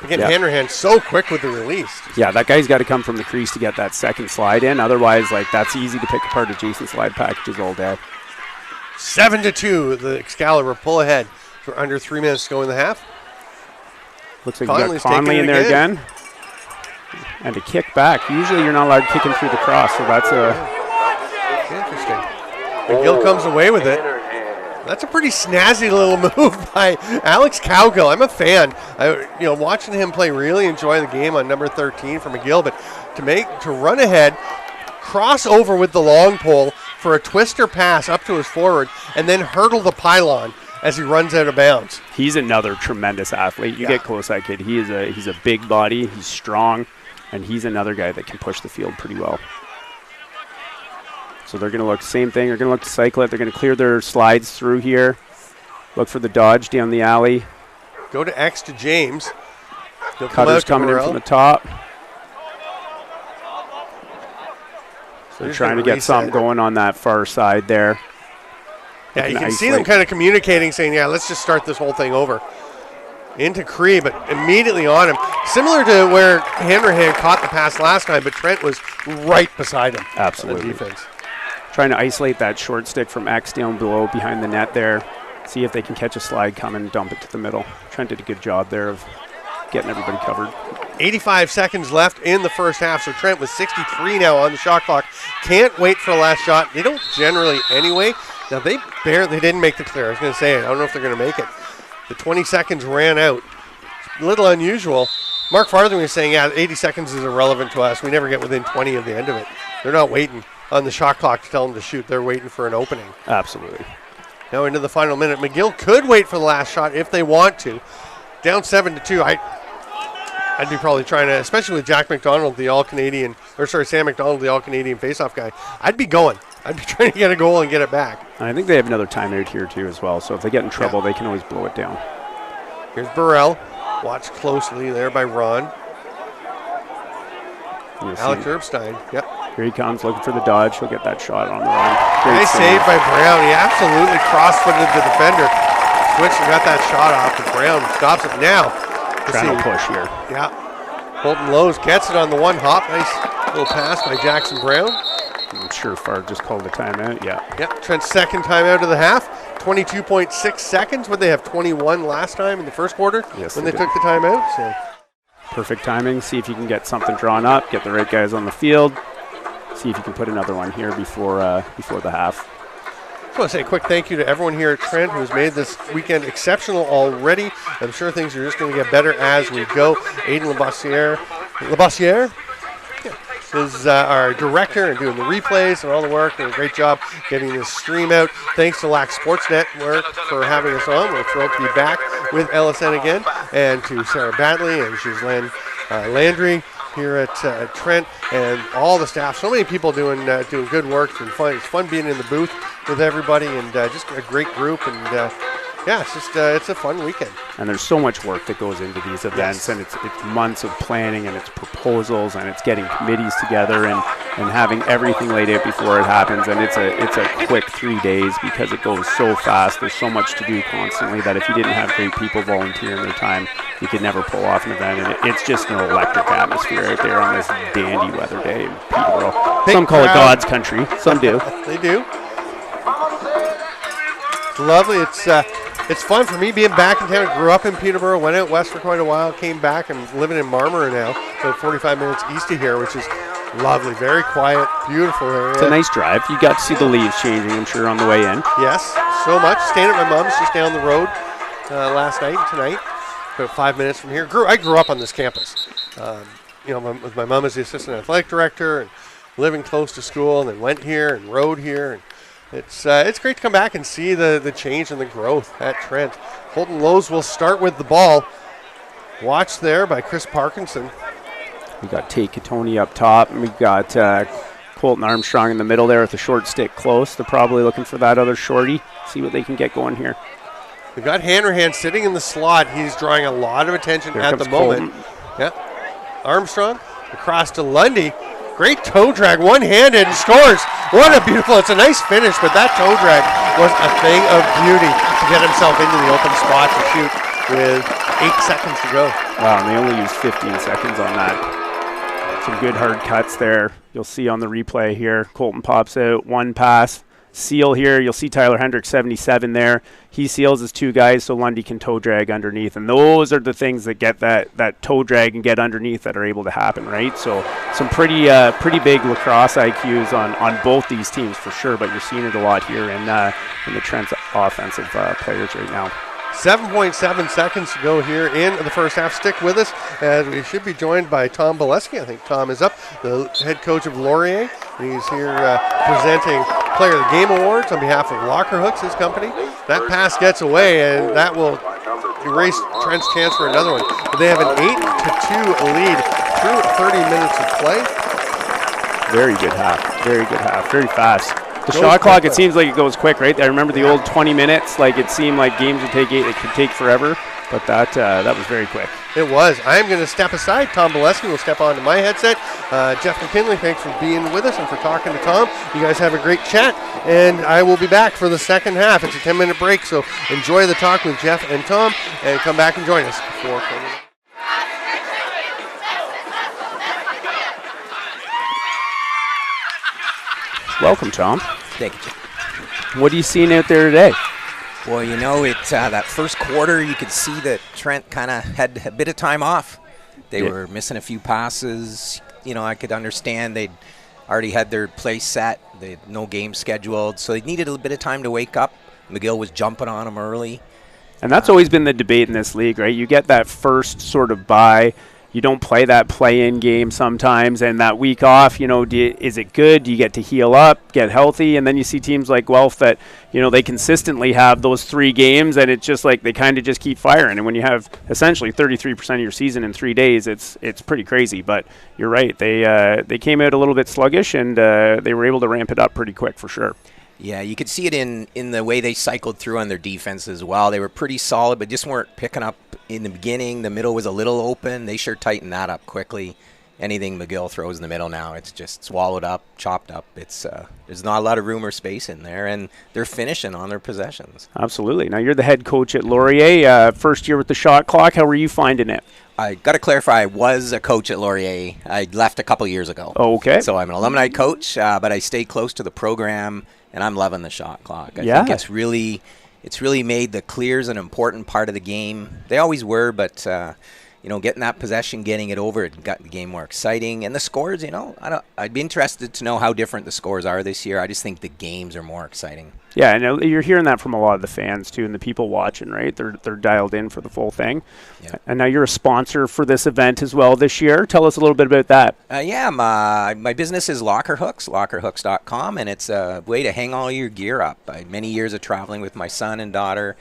again, Hanrahan so quick with the release. Yeah, that guy's got to come from the crease to get that second slide in. Otherwise, that's easy to pick apart adjacent slide packages all day. 7-2, the Excalibur pull ahead for under 3 minutes to go in the half. Looks like we got Conley in there again. And a kick back. Usually you're not allowed kicking through the cross, so that's interesting. McGill comes away with it. That's a pretty snazzy little move by Alex Cowgill. I'm a fan. Watching him play, really enjoy the game on number 13 for McGill, but to run ahead, cross over with the long pole for a twister pass up to his forward, and then hurdle the pylon as he runs out of bounds. He's another tremendous athlete. You get close to that kid. He's a big body. He's strong, and he's another guy that can push the field pretty well. So they're going to look, same thing. They're going to look to cycle it. They're going to clear their slides through here. Look for the dodge down the alley. Go to X to James. Cutter's coming in from the top. So they're trying to get something going on that far side there. Yeah, you can see them kind of communicating, saying, let's just start this whole thing over. into Cree, but immediately on him. Similar to where Hanrahan caught the pass last time, but Trent was right beside him. Absolutely. On defense. Trying to isolate that short stick from X down below behind the net there. See if they can catch a slide coming and dump it to the middle. Trent did a good job there of getting everybody covered. 85 seconds left in the first half, so Trent with 63 now on the shot clock. Can't wait for the last shot. They don't generally anyway. Now, they didn't make the clear. I was going to say it. I don't know if they're going to make it. The 20 seconds ran out. It's a little unusual. Mark Farthing was saying, 80 seconds is irrelevant to us. We never get within 20 of the end of it. They're not waiting on the shot clock to tell them to shoot. They're waiting for an opening. Absolutely. Now into the final minute. McGill could wait for the last shot if they want to. Down 7-2. I'd be probably trying to, especially with Jack McDonald, Sam McDonald, the All-Canadian faceoff guy. I'd be going. I'd be trying to get a goal and get it back. I think they have another timeout here too as well. So if they get in trouble, they can always blow it down. Here's Burrell. Watched closely there by Ron. Alex Erbstein. Yep. Here he comes looking for the dodge. He'll get that shot on the run. Nice save by Brown. He absolutely cross-footed the defender. Switched and got that shot off, but Brown stops it now. Trying to push here. Yeah. Holton Lowe's gets it on the one hop. Nice little pass by Jackson Brown. I'm sure Farr just called a timeout. Yeah. Yep. Trent's second timeout of the half. 22.6 seconds. Would they have 21 last time in the first quarter? Yes, when they took the timeout. So. Perfect timing. See if you can get something drawn up. Get the right guys on the field. See if you can put another one here before the half. I want to say a quick thank you to everyone here at Trent who has made this weekend exceptional already. I'm sure things are just going to get better as we go. Aiden Labossiere is our director and doing the replays and all the work. Doing a great job getting this stream out. Thanks to Lax Sports Network for having us on. We're thrilled to be back with LSN again. And to Sarah Batley and Ghislaine Landry here at Trent and all the staff. So many people doing good work. It's been fun. It's fun being in the booth with everybody and just a great group. And it's a fun weekend. And there's so much work that goes into these events, and it's months of planning, and it's proposals, and it's getting committees together, and having everything laid out before it happens. And it's a quick 3 days because it goes so fast. There's so much to do constantly that if you didn't have great people volunteering their time, you could never pull off an event. And it's just an electric atmosphere out there on this dandy weather day in Peterborough. Some call it God's country. Some do. They do. It's lovely. It's fun for me being back in town. I grew up in Peterborough, went out west for quite a while, came back. I'm living in Marmora now, about 45 minutes east of here, which is lovely. Very quiet, beautiful area. It's a nice drive. You got to see the leaves changing, I'm sure, on the way in. Yes, so much. Staying at my mom's just down the road last night and tonight, about 5 minutes from here. I grew up on this campus. With my mom as the assistant athletic director and living close to school, and then went here and rode here. And it's great to come back and see the change and the growth at Trent. Holton Lowe's will start with the ball. Watched there by Chris Parkinson. We got Tate Katoni up top, and we got Colton Armstrong in the middle there with the short stick close. They're probably looking for that other shorty. See what they can get going here. We've got Hanrahan sitting in the slot. He's drawing a lot of attention at the moment. Yeah. Armstrong across to Lundy. Great toe drag, one-handed, and scores. What a beautiful, it's a nice finish, but that toe drag was a thing of beauty to get himself into the open spot to shoot with 8 seconds to go. Wow, and they only used 15 seconds on that. Some good hard cuts there. You'll see on the replay here, Colton pops out, one pass. Seal here, you'll see Tyler Hendricks 77 there. He seals his two guys so Lundy can toe drag underneath, and those are the things that get that toe drag and get underneath that are able to happen, right? So some pretty big lacrosse IQs on both these teams for sure, but you're seeing it a lot here in the Trent's offensive players right now. 7.7 seconds to go here in the first half. Stick with us as we should be joined by Tom Bolesky. I think Tom is up, the head coach of Laurier. He's here presenting Player of the Game Awards on behalf of Locker Hooks, his company. That pass gets away, and that will erase Trent's chance for another one. But they have an 8-2 lead through 30 minutes of play. Very good half. Very good half. Very fast. The shot clock, it seems like it goes quick, right? I remember the old 20 minutes. Like it seemed like games would take 8. It could take forever. But that was very quick. It was. I'm going to step aside. Tom Bolesky will step onto my headset. Jeff McKinley, thanks for being with us and for talking to Tom. You guys have a great chat, and I will be back for the second half. It's a 10-minute break, so enjoy the talk with Jeff and Tom, and come back and join us for Welcome, Tom. Thank you, Jeff. What are you seeing out there today? Well, you know, that first quarter, you could see that Trent kind of had a bit of time off. They were missing a few passes. You know, I could understand they'd already had their play set. They had no game scheduled, so they needed a little bit of time to wake up. McGill was jumping on them early. And that's always been the debate in this league, right? You get that first sort of bye. You don't play that play-in game sometimes, and that week off, you know, is it good? Do you get to heal up, get healthy? And then you see teams like Guelph that, you know, they consistently have those 3 games, and it's just like they kind of just keep firing. And when you have essentially 33% of your season in 3 days, it's pretty crazy. But you're right. They came out a little bit sluggish, and they were able to ramp it up pretty quick for sure. Yeah, you could see it in the way they cycled through on their defense as well. They were pretty solid, but just weren't picking up in the beginning. The middle was a little open. They sure tightened that up quickly. Anything McGill throws in the middle now, it's just swallowed up, chopped up. It's there's not a lot of room or space in there, and they're finishing on their possessions. Absolutely. Now, you're the head coach at Laurier. First year with the shot clock. How were you finding it? I got to clarify, I was a coach at Laurier. I left a couple years ago. Oh, okay. So I'm an alumni coach, but I stay close to the program, and I'm loving the shot clock. I think it's really made the clears an important part of the game. They always were, but you know, getting that possession, getting it over, it got the game more exciting. And the scores, you know, I'd be interested to know how different the scores are this year. I just think the games are more exciting. Yeah, I know you're hearing that from a lot of the fans too, and the people watching, right? They're dialed in for the full thing. Yeah. And now you're a sponsor for this event as well this year. Tell us a little bit about that. Yeah, my business is Locker Hooks, lockerhooks.com, and it's a way to hang all your gear up. I had many years of traveling with my son and daughter,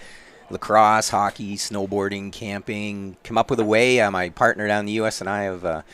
lacrosse, hockey, snowboarding, camping. Come up with a way. My partner down in the U.S. and I have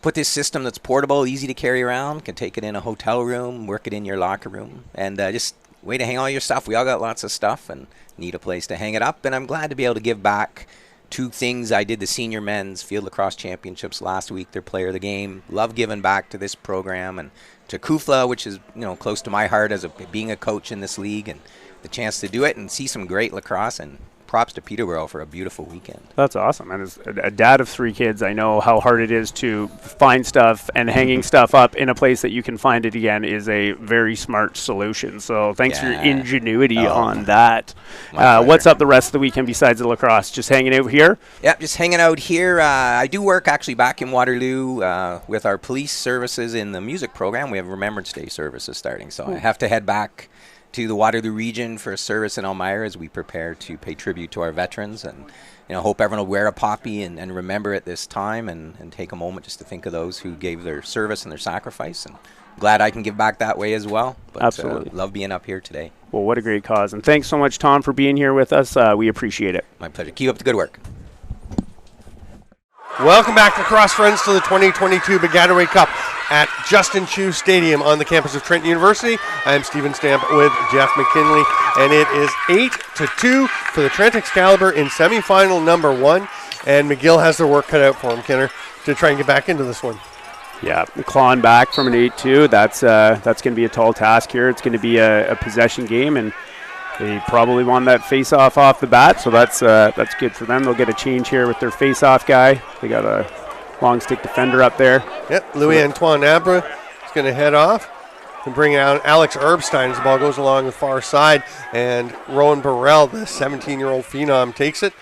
put this system that's portable, easy to carry around. Can take it in a hotel room, work it in your locker room, and just way to hang all your stuff. We all got lots of stuff and need a place to hang it up. And I'm glad to be able to give back 2 things. I did the senior men's field lacrosse championships last week. Their player of the game. Love giving back to this program and to KUFLA, which is, you know, close to my heart as being a coach in this league, and the chance to do it and see some great lacrosse. And props to Peterborough for a beautiful weekend. That's awesome. And as a dad of 3 kids, I know how hard it is to find stuff, and hanging stuff up in a place that you can find it again is a very smart solution. So thanks for your ingenuity on that. What's up the rest of the weekend besides the lacrosse? Just hanging out here? Yep, just hanging out here. I do work actually back in Waterloo with our police services in the music program. We have Remembrance Day services starting, so I have to head back to the Waterloo region for a service in Elmira as we prepare to pay tribute to our veterans, and hope everyone will wear a poppy and remember at this time and take a moment just to think of those who gave their service and their sacrifice. And glad I can give back that way as well. But, absolutely. Love being up here today. Well, what a great cause. And thanks so much, Tom, for being here with us. We appreciate it. My pleasure. Keep up the good work. Welcome back, Lacrosse friends, to the 2022 Bagattaway Cup at Justin Chew Stadium on the campus of Trent University. I'm Stephen Stamp with Jeff McKinley, and it is 8-2 for the Trent Excalibur in semifinal number 1. And McGill has their work cut out for him, Kenner, to try and get back into this one. Yeah, clawing back from an 8-2, that's going to be a tall task here. It's going to be a possession game, and they probably won that face-off off the bat, so that's good for them. They'll get a change here with their face-off guy. They got a long stick defender up there. Yep, Louis-Antoine Abra is going to head off and bring out Alex Erbstein as the ball goes along the far side, and Rowan Burrell, the 17-year-old phenom, takes it.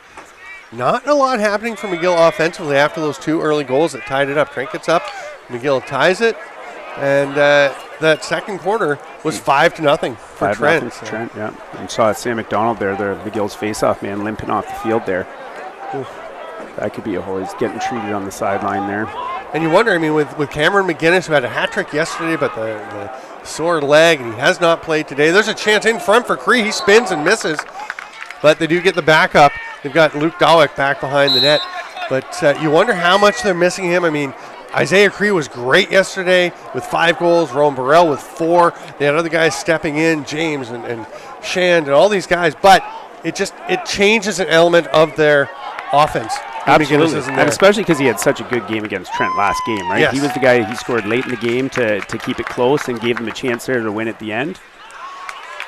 Not a lot happening for McGill offensively after those 2 early goals that tied it up. Trent gets up, McGill ties it, and that second quarter was 5-0 for Trent. Trent, yeah. And saw Sam McDonald there, the McGill's face-off man, limping off the field there. Oof. That could be a hole. He's getting treated on the sideline there. And you wonder, I mean, with Cameron McGinnis, who had a hat trick yesterday, but the sore leg, and he has not played today. There's a chance in front for Cree. He spins and misses, but they do get the backup. They've got Luke Dawick back behind the net. But you wonder how much they're missing him. I mean, Isaiah Cree was great yesterday with 5 goals. Rowan Burrell with 4. They had other guys stepping in, James and Shand and all these guys. But it changes an element of their offense. Absolutely, Isn't and there. especially because he had such a good game against Trent last game, right? Yes. He was the guy, he scored late in the game to keep it close and gave them a chance there to win at the end.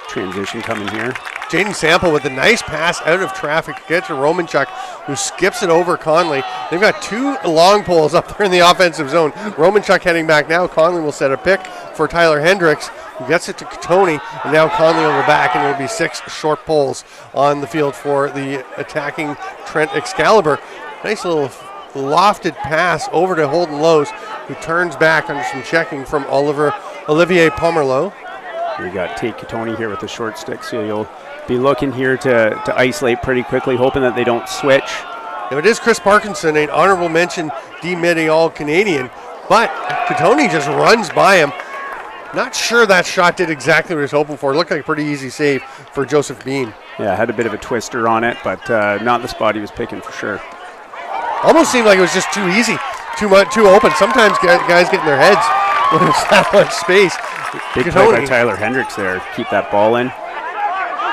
Transition coming here. Jaden Sample with a nice pass out of traffic to get to Romanchuk, who skips it over Conley. They've got 2 long poles up there in the offensive zone. Romanchuk heading back now. Conley will set a pick for Tyler Hendricks, who gets it to Katoni, and now Conley over back, and it'll be 6 short poles on the field for the attacking Trent Excalibur. Nice little lofted pass over to Holden Lowe's, who turns back under some checking from Olivier Pomerleau. We got Tate Katoni here with the short stick, so you'll be looking here to isolate pretty quickly, hoping that they don't switch. Now it is Chris Parkinson, an honorable mention D-Midi All-Canadian, but Katoni just runs by him. Not sure that shot did exactly what he was hoping for. It looked like a pretty easy save for Joseph Beam. Yeah, had a bit of a twister on it, but not the spot he was picking for sure. Almost seemed like it was just too easy, too open. Sometimes guys get in their heads when there's that much space. Big play by Tyler Hendricks there. Keep that ball in.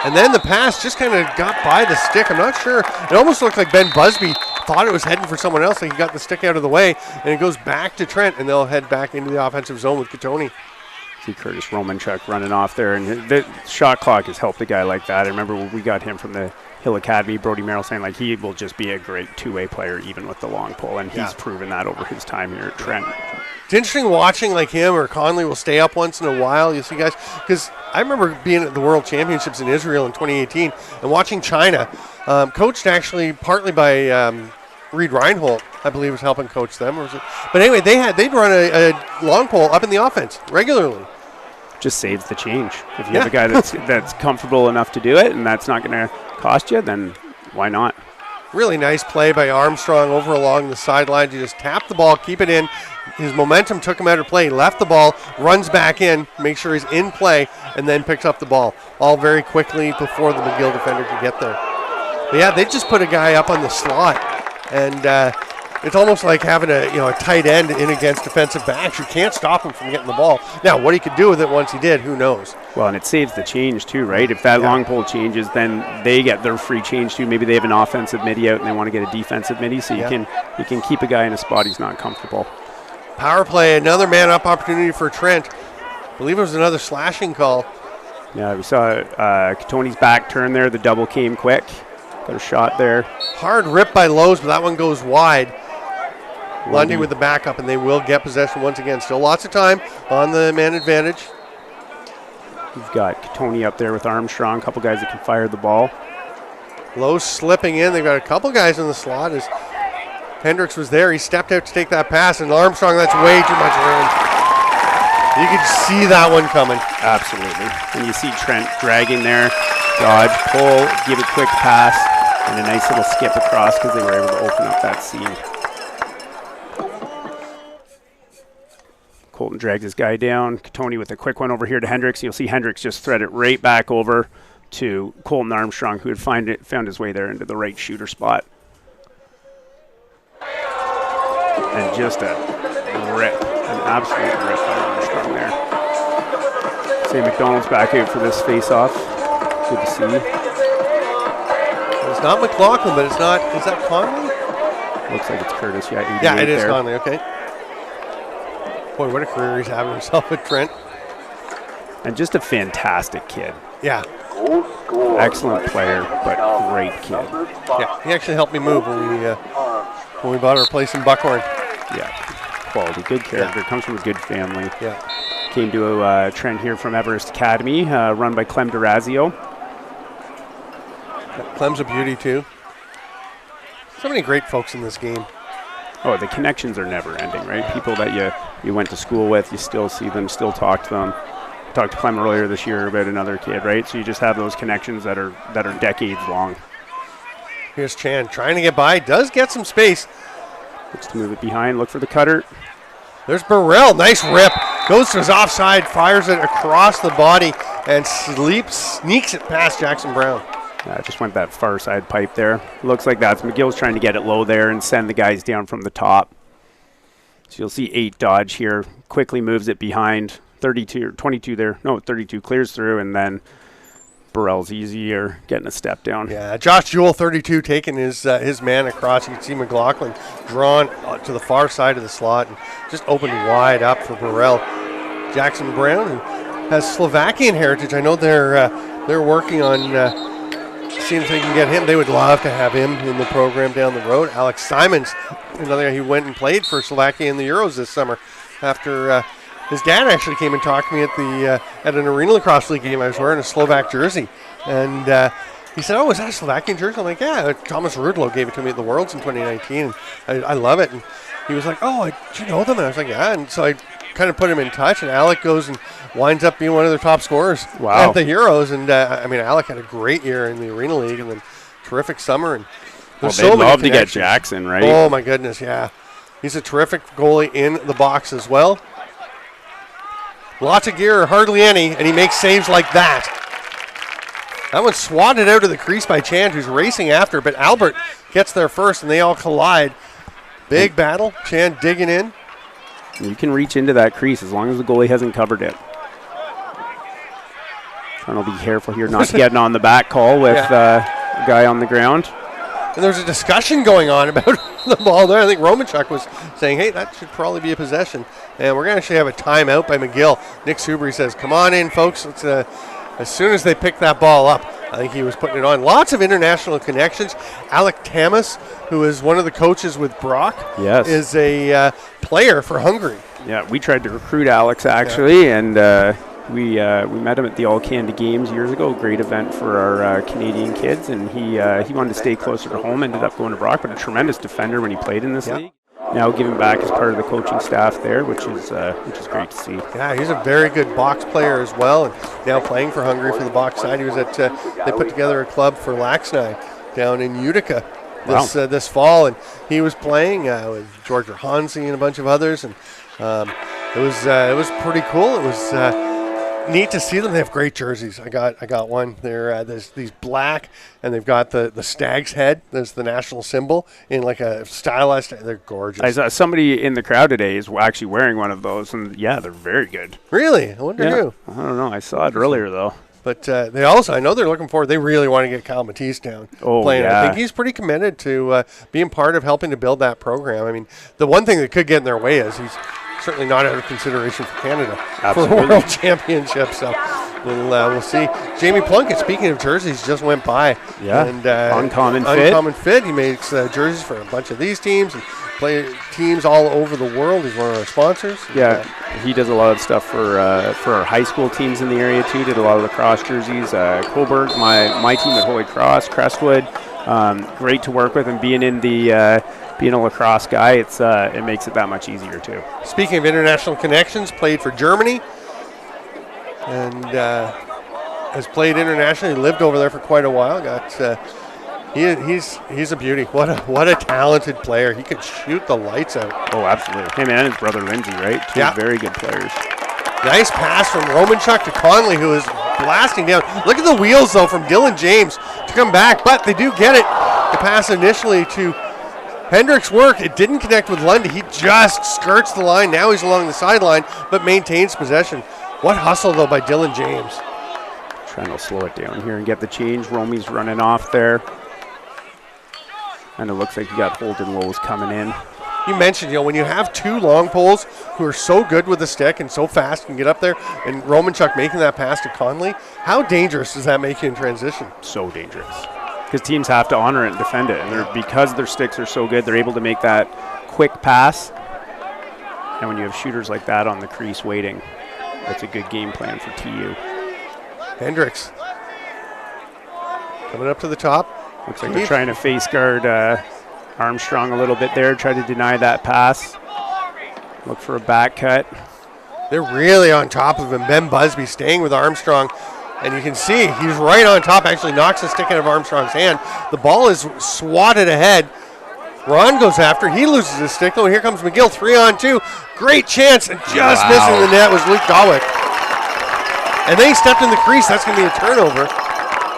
And then the pass just kind of got by the stick. I'm not sure. It almost looked like Ben Busby thought it was heading for someone else. Like he got the stick out of the way, and it goes back to Trent, and they'll head back into the offensive zone with Katoni. See Curtis Romanchuk running off there, and the shot clock has helped a guy like that. I remember when we got him from the Hill Academy, Brody Merrill saying like he will just be a great two-way player even with the long pole, and he's proven that over his time here at Trent. It's interesting watching like him or Conley will stay up once in a while. You see guys, because I remember being at the World Championships in Israel in 2018 and watching China, coached actually partly by Reed Reinhold, I believe was helping coach them. Or was it? But anyway, they'd run a long pole up in the offense regularly. Just saves the change. If you have a guy that's comfortable enough to do it and that's not going to cost you, then why not? Really nice play by Armstrong over along the sidelines. He just tapped the ball, keep it in. His momentum took him out of play. Left the ball, runs back in, make sure he's in play, and then picks up the ball. All very quickly before the McGill defender could get there. But yeah, they just put a guy up on the slot, and it's almost like having a tight end in against defensive backs. You can't stop him from getting the ball. Now, what he could do with it once he did, who knows? Well, and it saves the change too, right? If that long pole changes, then they get their free change too. Maybe they have an offensive midi out and they want to get a defensive midi, so you can keep a guy in a spot he's not comfortable. Power play, another man-up opportunity for Trent. I believe it was another slashing call. Yeah, we saw Katoni's back turn there. The double came quick. Got a shot there. Hard rip by Lowe's, but that one goes wide. Lundy with the backup, and they will get possession once again. Still lots of time on the man advantage. We've got Katoni up there with Armstrong, a couple guys that can fire the ball. Lowe's slipping in. They've got a couple guys in the slot as Hendricks was there. He stepped out to take that pass, and Armstrong, that's way too much room. You could see that one coming. Absolutely. And you see Trent dragging there, dodge, pull, give a quick pass, and a nice little skip across because they were able to open up that seam. Colton drags his guy down. Katoni with a quick one over here to Hendricks. You'll see Hendricks just thread it right back over to Colton Armstrong, who had found his way there into the right shooter spot. And just a rip, an absolute rip by Armstrong there. Sam McDonald's back out for this face-off. Good to see. It's not McLaughlin, but it's not. Is that Conley? Looks like it's Curtis. Yeah, it is there. Conley. Okay. Boy, what a career he's having himself at Trent. And just a fantastic kid. Yeah. Excellent player, but great kid. Yeah, he actually helped me move when we bought our place in Buckhorn. Yeah, quality, good character. Yeah. Comes from a good family. Yeah. Came to Trent here from Everest Academy, run by Clem Durazio. Clem's a beauty too. So many great folks in this game. Oh, the connections are never ending, right? People that you went to school with, you still see them, still talk to them. Talked to Clem earlier this year about another kid, right? So you just have those connections that are decades long. Here's Chan trying to get by, does get some space. Looks to move it behind, look for the cutter. There's Burrell, nice rip. Goes to his offside, fires it across the body, and sneaks it past Jackson Brown. Just went that far side pipe there. Looks like that's McGill's trying to get it low there and send the guys down from the top. So you'll see 8 dodge here. Quickly moves it behind. 32 or 22 there. No, 32 clears through and then Burrell's easy or getting a step down. Yeah, Josh Jewell, 32, taking his man across. You can see McLaughlin drawn to the far side of the slot and just opened wide up for Burrell. Jackson Brown, who has Slovakian heritage. I know they're working on seeing if they can get him. They would love to have him in the program down the road. Alex Simons, another guy who went and played for Slovakia in the Euros this summer after his dad actually came and talked to me at an Arena Lacrosse League game. I was wearing a Slovak jersey, and he said, "Oh, is that a Slovakian jersey?" I'm like, "Yeah, Thomas Rudlow gave it to me at the Worlds in 2019, and I love it." And he was like, "Oh, do you know them?" And I was like, "Yeah." And so I kind of put him in touch, and Alec goes and winds up being one of their top scorers at the Euros. And I mean, Alec had a great year in the Arena League, and then terrific summer. And they'd love to get Jackson, right? Oh my goodness, yeah, he's a terrific goalie in the box as well. Lots of gear, or hardly any, and he makes saves like that. That one's swatted out of the crease by Chand, who's racing after, but Albert gets there first, and they all collide. Big battle. Chand digging in. You can reach into that crease as long as the goalie hasn't covered it. Trying to be careful here not getting on the back call with a guy on the ground. And there's a discussion going on about the ball there. I think Romanchuk was saying, hey, that should probably be a possession. And we're going to actually have a timeout by McGill. Nick Subry says, come on in, folks. Let's, as soon as they pick that ball up, I think he was putting it on. Lots of international connections. Alec Tamas, who is one of the coaches with Brock, is a player for Hungary. Yeah, we tried to recruit Alex, actually, and we met him at the All Canada Games years ago. Great event for our Canadian kids, and he wanted to stay closer to home, ended up going to Brock, but a tremendous defender when he played in this league. Now giving back as part of the coaching staff there, which is great to see. Yeah, he's a very good box player as well, and now playing for Hungary for the box side. He was at they put together a club for Lax down in Utica this fall, and he was playing with George Hansi and a bunch of others, and it was pretty cool. It was neat to see them. They have great jerseys. I got one. There's these black, and they've got the stag's head. There's the national symbol in like a stylized. They're gorgeous. I saw somebody in the crowd today is actually wearing one of those, and yeah, they're very good. Really? I wonder who. I don't know. I saw it earlier though. But they also, I know they're looking forward. They really want to get Kyle Matisse down playing. Yeah. I think he's pretty committed to being part of helping to build that program. I mean, the one thing that could get in their way is he's certainly not out of consideration for Canada for a World Championship. So we'll see. Jamie Plunkett, speaking of jerseys, just went by. Yeah, and Uncommon Fit. He makes jerseys for a bunch of these teams and play teams all over the world. He's one of our sponsors. Yeah, he does a lot of stuff for our high school teams in the area too. Did a lot of lacrosse jerseys. Coburg, my team at Holy Cross, Crestwood. Great to work with, and being a lacrosse guy, it makes it that much easier too. Speaking of international connections, played for Germany and has played internationally. Lived over there for quite a while. He's a beauty. What a talented player. He could shoot the lights out. Oh, absolutely. Him and his brother Lindsay, right? Two very good players. Nice pass from Romanchuk to Conley, who is blasting down. Look at the wheels, though, from Dylan James to come back, but they do get it. The pass initially to Hendricks worked. It didn't connect with Lundy. He just skirts the line. Now he's along the sideline, but maintains possession. What hustle, though, by Dylan James. Trying to slow it down here and get the change. Romy's running off there. And it looks like you got Holden Lowe's coming in. You mentioned, when you have two long poles who are so good with the stick and so fast and get up there, and Romanchuk making that pass to Conley, how dangerous does that make you in transition? So dangerous. Because teams have to honor it and defend it. And because their sticks are so good, they're able to make that quick pass. And when you have shooters like that on the crease waiting, that's a good game plan for TU. Hendricks coming up to the top. Looks like they're trying to face guard Armstrong a little bit there, try to deny that pass. Look for a back cut. They're really on top of him. Ben Busby staying with Armstrong. And you can see he's right on top, actually knocks the stick out of Armstrong's hand. The ball is swatted ahead. Ron goes after. He loses his stick, though. Here comes McGill, 3-on-2. Great chance, and just missing the net was Luke Dawick. And then he stepped in the crease. That's going to be a turnover.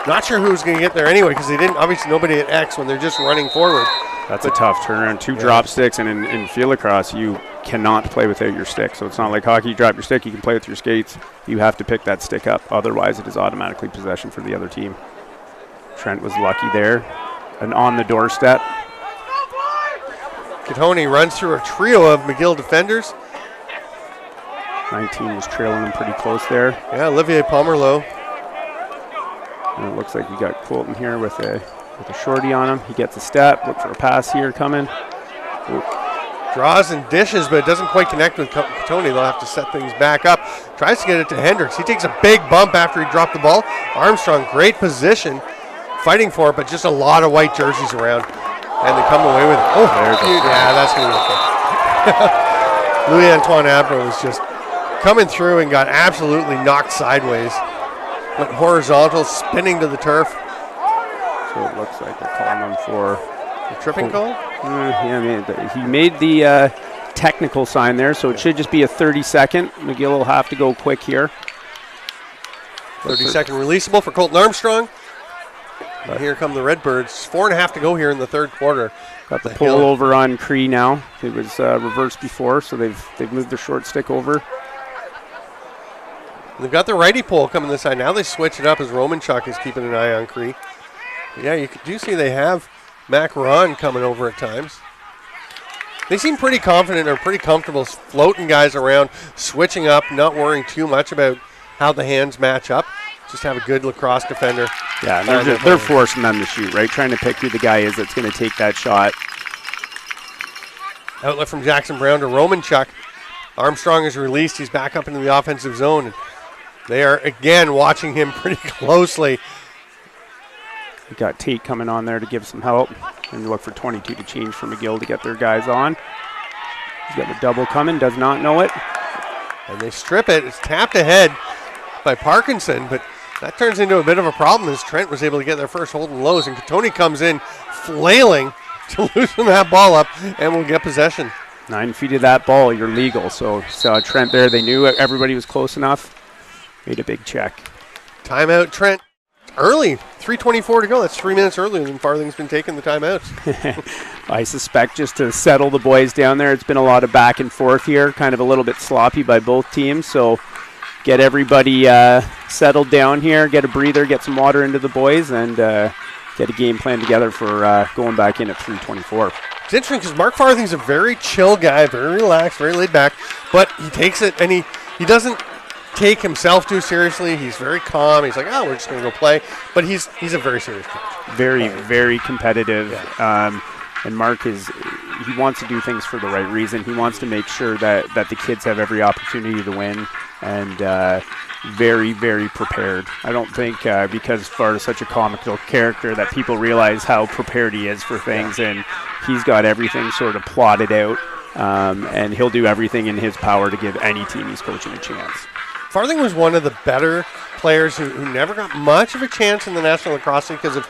Not sure who was going to get there anyway, because they didn't, obviously nobody at X when they're just running forward. That's a tough turnaround. 2 drop sticks, and in field lacrosse, you cannot play without your stick. So it's not like hockey, you drop your stick, you can play with your skates. You have to pick that stick up. Otherwise, it is automatically possession for the other team. Trent was lucky there. And on the doorstep. Katoni runs through a trio of McGill defenders. 19 was trailing them pretty close there. Yeah, Olivier Pomerleau. And it looks like we got Colton here with a shorty on him. He gets a step. Look for a pass here coming. Ooh. Draws and dishes, but it doesn't quite connect with Katoni. They'll have to set things back up. Tries to get it to Hendricks. He takes a big bump after he dropped the ball. Armstrong, great position, fighting for it, but just a lot of white jerseys around. And they come away with it. Oh, yeah, that's going to be okay. Louis-Antoine Abro was just coming through and got absolutely knocked sideways. Went horizontal, spinning to the turf. So it looks like they're calling him for a tripping call? Yeah, he made the technical sign there, so it should just be a 30-second. McGill will have to go quick here. 30-second releasable for Colton Armstrong. And here come the Redbirds. 4.5 to go here in the third quarter. Got the pull over on Cree now. It was reversed before, so they've moved their short stick over. They've got the righty pole coming this side. Now they switch it up as Romanchuk is keeping an eye on Cree. Yeah, you do see they have Mac Ron coming over at times. They seem pretty confident or pretty comfortable floating guys around, switching up, not worrying too much about how the hands match up. Just have a good lacrosse defender. Yeah, and they're forcing them to shoot, right? Trying to pick who the guy is that's going to take that shot. Outlet from Jackson Brown to Romanchuk. Armstrong is released. He's back up into the offensive zone. They are, again, watching him pretty closely. We got Tate coming on there to give some help. And look for 22 to change for McGill to get their guys on. He's got the double coming, does not know it. And they strip it. It's tapped ahead by Parkinson, but that turns into a bit of a problem as Trent was able to get their first hold and lows. And Katoni comes in flailing to loosen that ball up and will get possession. 9 feet of that ball, you're legal. So Trent there, they knew everybody was close enough. Made a big check. Timeout, Trent. Early, 3:24 to go. That's 3 minutes earlier than Farthing's been taking the timeouts. I suspect just to settle the boys down there, it's been a lot of back and forth here, kind of a little bit sloppy by both teams. So get everybody settled down here, get a breather, get some water into the boys, and get a game plan together for going back in at 3:24. It's interesting because Mark Farthing's a very chill guy, very relaxed, very laid back, but he takes it and he doesn't take himself too seriously. He's very calm. He's like, oh, we're just going to go play. But he's a very serious coach. Very competitive. Yeah. And Mark he wants to do things for the right reason. He wants to make sure that the kids have every opportunity to win, and very, very prepared. I don't think because Farr is such a comical character that people realize how prepared he is for things, and he's got everything sort of plotted out, and he'll do everything in his power to give any team he's coaching a chance. Farthing was one of the better players who never got much of a chance in the National Lacrosse League because of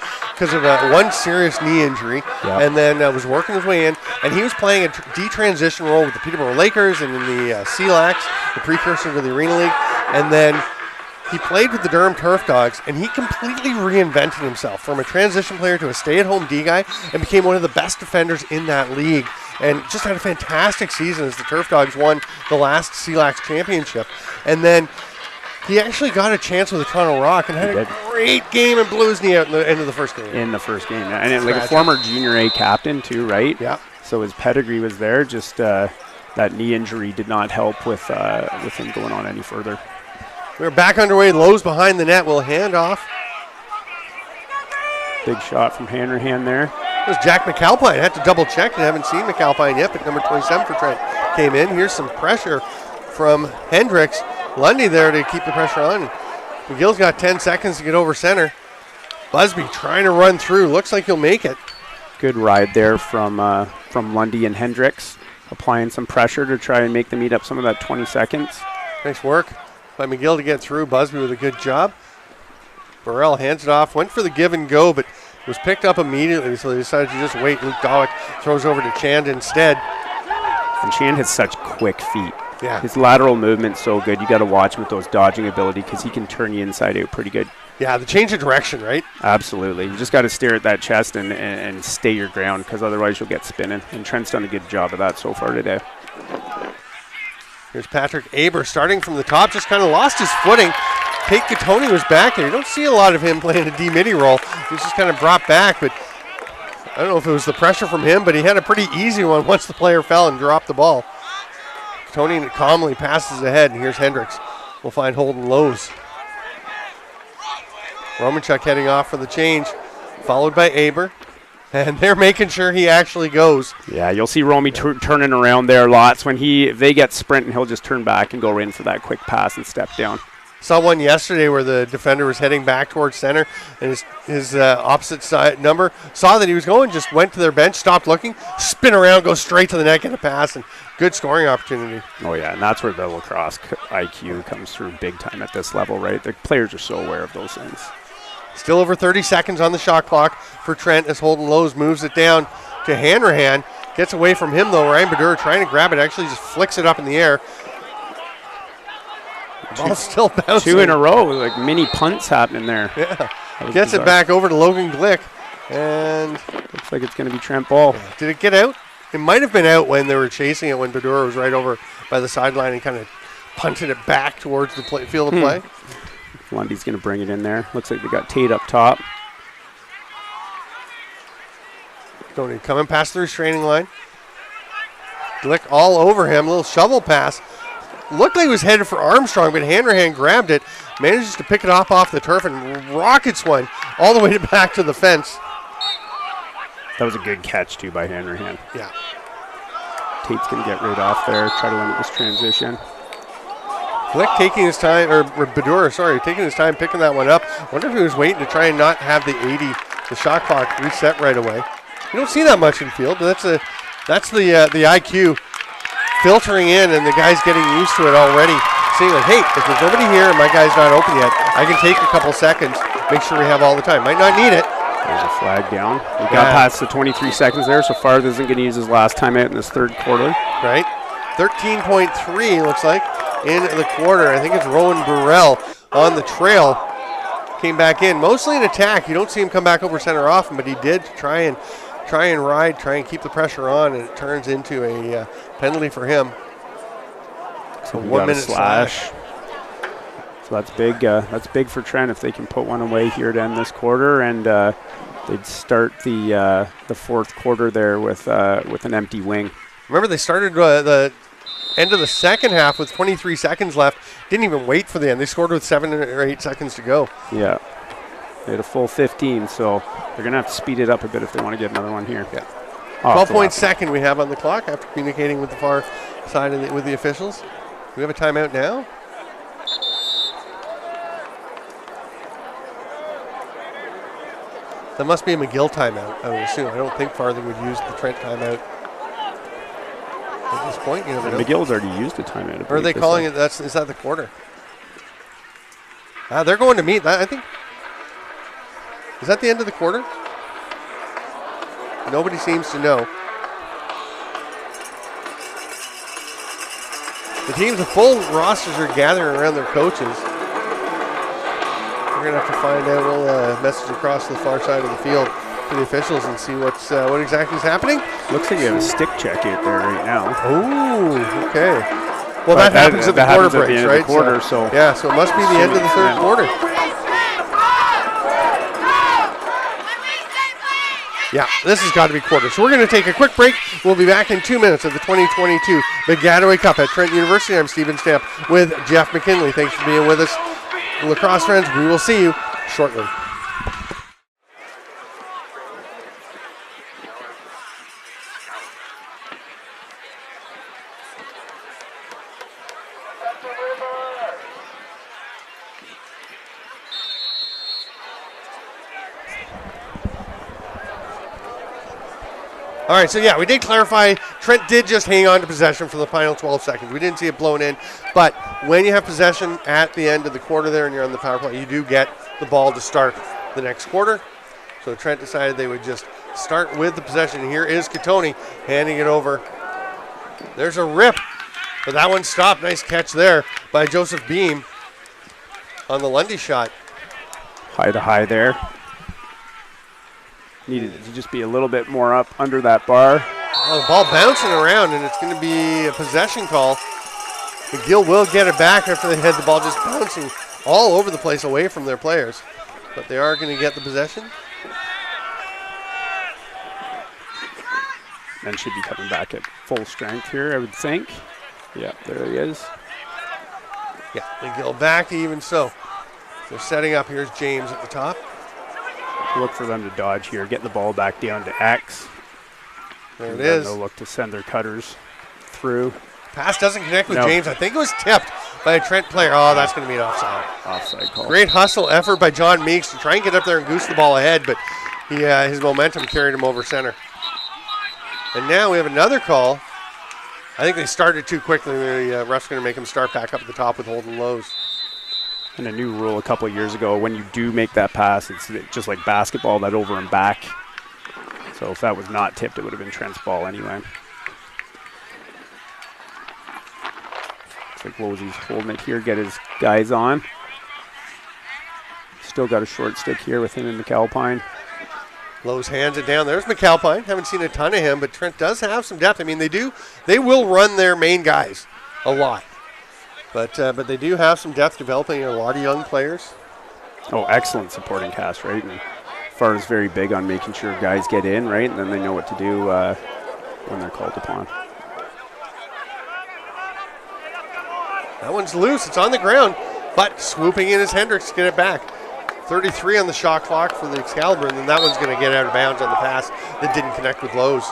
one serious knee injury, and then was working his way in. And he was playing a D-transition role with the Peterborough Lakers and in the CLAX, the precursor to the Arena League. And then he played with the Durham Turf Dogs, and he completely reinvented himself from a transition player to a stay-at-home D guy and became one of the best defenders in that league. And just had a fantastic season as the Turf Dogs won the last CLAX championship. And then he actually got a chance with the Toronto Rock and had a great game and blew his knee out in the end of the first game. And like a former Junior A captain too, right? Yeah. So his pedigree was there. Just that knee injury did not help with him going on any further. We're back underway. Lowe's behind the net. Will hand off. Big shot from Hanrahan there. It was Jack McAlpine. Had to double check. I haven't seen McAlpine yet, but number 27 for Trent came in. Here's some pressure from Hendricks. Lundy there to keep the pressure on. McGill's got 10 seconds to get over center. Busby trying to run through. Looks like he'll make it. Good ride there from Lundy and Hendricks, applying some pressure to try and make them eat up some of that 20 seconds. Nice work by McGill to get through. Busby with a good job. Burrell hands it off. Went for the give and go, but was picked up immediately, so they decided to just wait. Luke Dawick throws over to Chand instead. And Chand has such quick feet. Yeah. His lateral movement's so good. You got to watch him with those dodging ability because he can turn you inside out pretty good. Yeah, the change of direction, right? Absolutely. You just got to stare at that chest and stay your ground, because otherwise you'll get spinning. And Trent's done a good job of that so far today. Here's Patrick Aber starting from the top, just kind of lost his footing. Tate Gattoni was back there. You don't see a lot of him playing a D-midi role. He's just kind of brought back, but I don't know if it was the pressure from him, but he had a pretty easy one once the player fell and dropped the ball. Gattoni calmly passes ahead, and here's Hendricks. We'll find Holden Lowe's. Romanchuk heading off for the change, followed by Aber. And they're making sure he actually goes. Yeah, you'll see Romy turning around there lots. If they get sprinting, he'll just turn back and go in for that quick pass and step down. Saw one yesterday where the defender was heading back towards center, and his opposite side number saw that he was going, just went to their bench, stopped looking, spin around, go straight to the net, get a pass, and good scoring opportunity. Oh, yeah, and that's where the lacrosse IQ comes through big time at this level, right? The players are so aware of those things. Still over 30 seconds on the shot clock for Trent as Holden Lowe's moves it down to Hanrahan. Gets away from him, though. Ryan Badura trying to grab it, actually just flicks it up in the air. Ball's still bouncing. 2 in a row, like mini punts happening there. Yeah. Gets bizarre. It back over to Logan Glick. And looks like it's going to be Trent ball. Did it get out? It might have been out when they were chasing it, when Badura was right over by the sideline and kind of punted it back towards the field of play. Lundy's going to bring it in there. Looks like they got Tate up top. Tony coming past the restraining line. Glick all over him. Little shovel pass. Looked like he was headed for Armstrong, but Hanrahan grabbed it, manages to pick it off the turf, and rockets one all the way back to the fence. That was a good catch, too, by Hanrahan. Yeah. Tate's going to get right off there, try to limit this transition. Glick taking his time, or Badura, sorry, taking his time picking that one up. Wonder if he was waiting to try and not have the shot clock reset right away. You don't see that much in field, but that's the IQ filtering in, and the guy's getting used to it already. Seeing like, hey, if there's nobody here and my guy's not open yet, I can take a couple seconds, make sure we have all the time. Might not need it. There's a flag down. We got past the 23 seconds there, so Farth isn't going to use his last timeout in this third quarter. Right. 13.3 looks like in the quarter. I think it's Rowan Burrell on the trail. Came back in, mostly an attack. You don't see him come back over center often, but he did try and keep the pressure on, and it turns into a penalty for him. So 1 minute slash. So that's big. That's big for Trent if they can put one away here to end this quarter, and they'd start the fourth quarter there with an empty wing. Remember, they started the end of the second half with 23 seconds left. Didn't even wait for the end. They scored with 7 or 8 seconds to go. Yeah. They had a full 15, so they're going to have to speed it up a bit if they want to get another one here. Yeah. 12.2 we have on the clock after communicating with the far side with the officials. Do we have a timeout now? That must be a McGill timeout, I would assume. I don't think Farthing would use the Trent timeout at this point. You never know. McGill's already used a timeout. Or are they calling it? Is that the quarter? They're going to meet that, I think. Is that the end of the quarter? Nobody seems to know. The teams, the full rosters are gathering around their coaches. We're going to have to find out. We'll message across the far side of the field to the officials and see what exactly is happening. Looks like you have a stick check out there right now. Oh, okay. Well, that happens at the quarter breaks, right? So it must be the end of the third quarter. Yeah, this has got to be quarter. So we're going to take a quick break. We'll be back in 2 minutes of the 2022 Bagattaway Cup at Trent University. I'm Stephen Stamp with Jeff McKinley. Thanks for being with us. Lacrosse friends, we will see you shortly. All right, so yeah, we did clarify. Trent did just hang on to possession for the final 12 seconds. We didn't see it blown in, but when you have possession at the end of the quarter there and you're on the power play, you do get the ball to start the next quarter. So Trent decided they would just start with the possession. Here is Gattoni handing it over. There's a rip, but that one stopped. Nice catch there by Joseph Beam on the Lundy shot. High to high there. Needed to just be a little bit more up under that bar. Oh, the ball bouncing around, and it's going to be a possession call. McGill will get it back after they had the ball just bouncing all over the place away from their players. But they are going to get the possession. And should be coming back at full strength here, I would think. Yeah, there he is. Yeah, McGill back to even so. They're setting up. Here's James at the top. Look for them to dodge here, get the ball back down to X. There and it then is. they'll look to send their cutters through. Pass doesn't connect with No. James. I think it was tipped by a Trent player. Oh, that's going to be an offside. Offside call. Great hustle effort by John Meeks to try and get up there and goose the ball ahead, but his momentum carried him over center. And now we have another call. I think they started too quickly. The ref's going to make him start back up at the top with Holden Lowe's. And a new rule a couple of years ago, when you do make that pass, it's just like basketball, that over and back. So if that was not tipped, it would have been Trent's ball anyway. Looks like Losey's holding it here, get his guys on. Still got a short stick here with him and McAlpine. Lowe's hands it down. There's McAlpine. Haven't seen a ton of him, but Trent does have some depth. I mean, they will run their main guys a lot. But they do have some depth, developing a lot of young players. Oh, excellent supporting cast, right? And Farr's very big on making sure guys get in, right? And then they know what to do when they're called upon. That one's loose. It's on the ground, but swooping in is Hendricks to get it back. 33 on the shot clock for the Excalibur, and then that one's going to get out of bounds on the pass that didn't connect with Lowe's.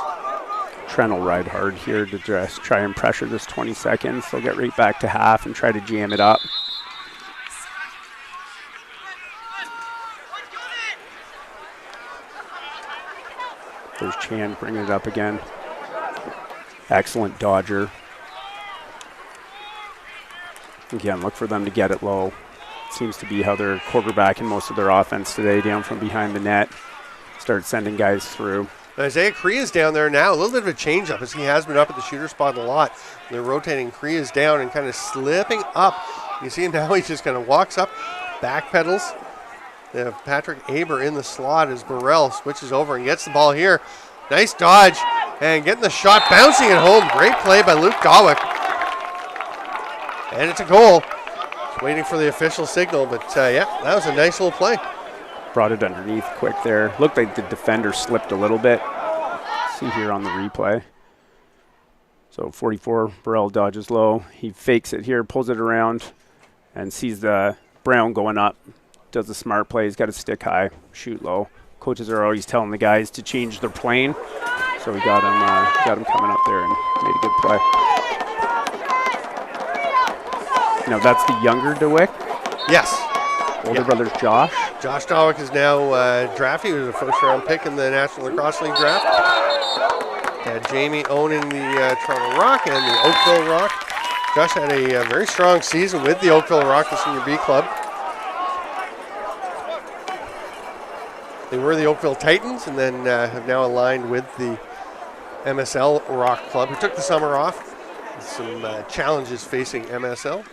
Trent will ride hard here to just try and pressure this 20 seconds. They'll get right back to half and try to jam it up. There's Chan bringing it up again. Excellent dodger. Again, look for them to get it low. Seems to be how they're quarterbacking most of their offense today, down from behind the net. Start sending guys through. Isaiah Kria's down there now. A little bit of a change-up as he has been up at the shooter spot a lot. They're rotating Kria's down and kind of slipping up. You see him now, he just kind of walks up, backpedals. They have Patrick Aber in the slot as Burrell switches over and gets the ball here. Nice dodge and getting the shot, bouncing it home. Great play by Luke Dawick. And it's a goal. Just waiting for the official signal, but yeah, that was a nice little play. Brought it underneath quick there. Looked like the defender slipped a little bit. See here on the replay. So 44, Burrell dodges low. He fakes it here, pulls it around, and sees the Brown going up. Does a smart play. He's got to stick high, shoot low. Coaches are always telling the guys to change their plane. So we got him coming up there and made a good play. Now that's the younger DeWick. Yes. Older brother's Josh. Josh Dawick is now drafted. He was a first-round pick in the National Lacrosse League draft. Had Jamie owning the Toronto Rock and the Oakville Rock. Josh had a very strong season with the Oakville Rock, the Senior B club. They were the Oakville Titans and then have now aligned with the MSL Rock Club, who took the summer off. Some challenges facing MSL.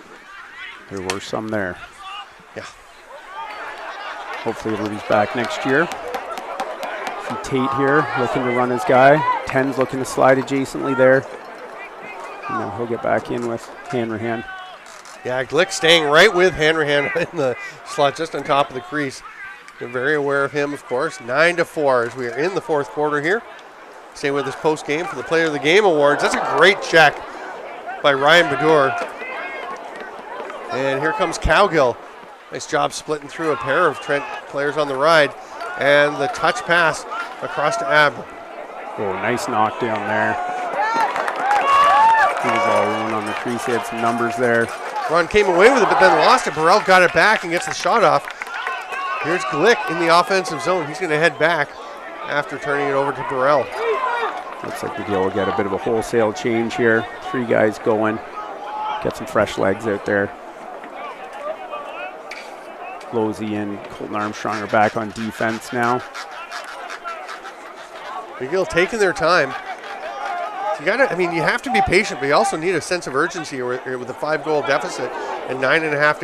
There were some there. Yeah. Hopefully Rudy's back next year. See Tate here looking to run his guy. 10's looking to slide adjacently there. And then he'll get back in with Hanrahan. Yeah, Glick staying right with Hanrahan in the slot just on top of the crease. They're very aware of him, of course. 9-4 as we are in the fourth quarter here. Stay with us post-game for the Player of the Game Awards. That's a great check by Ryan Bedour. And here comes Cowgill. Nice job splitting through a pair of Trent players on the ride. And the touch pass across to Abra. Oh, nice knockdown there. He was all alone on the crease. He had some numbers there. Ron came away with it, but then lost it. Burrell got it back and gets the shot off. Here's Glick in the offensive zone. He's going to head back after turning it over to Burrell. Looks like McGill will get a bit of a wholesale change here. 3 guys going. Get some fresh legs out there. Losey and Colton Armstrong are back on defense now. McGill taking their time. You you have to be patient, but you also need a sense of urgency with a 5-goal deficit and 9.5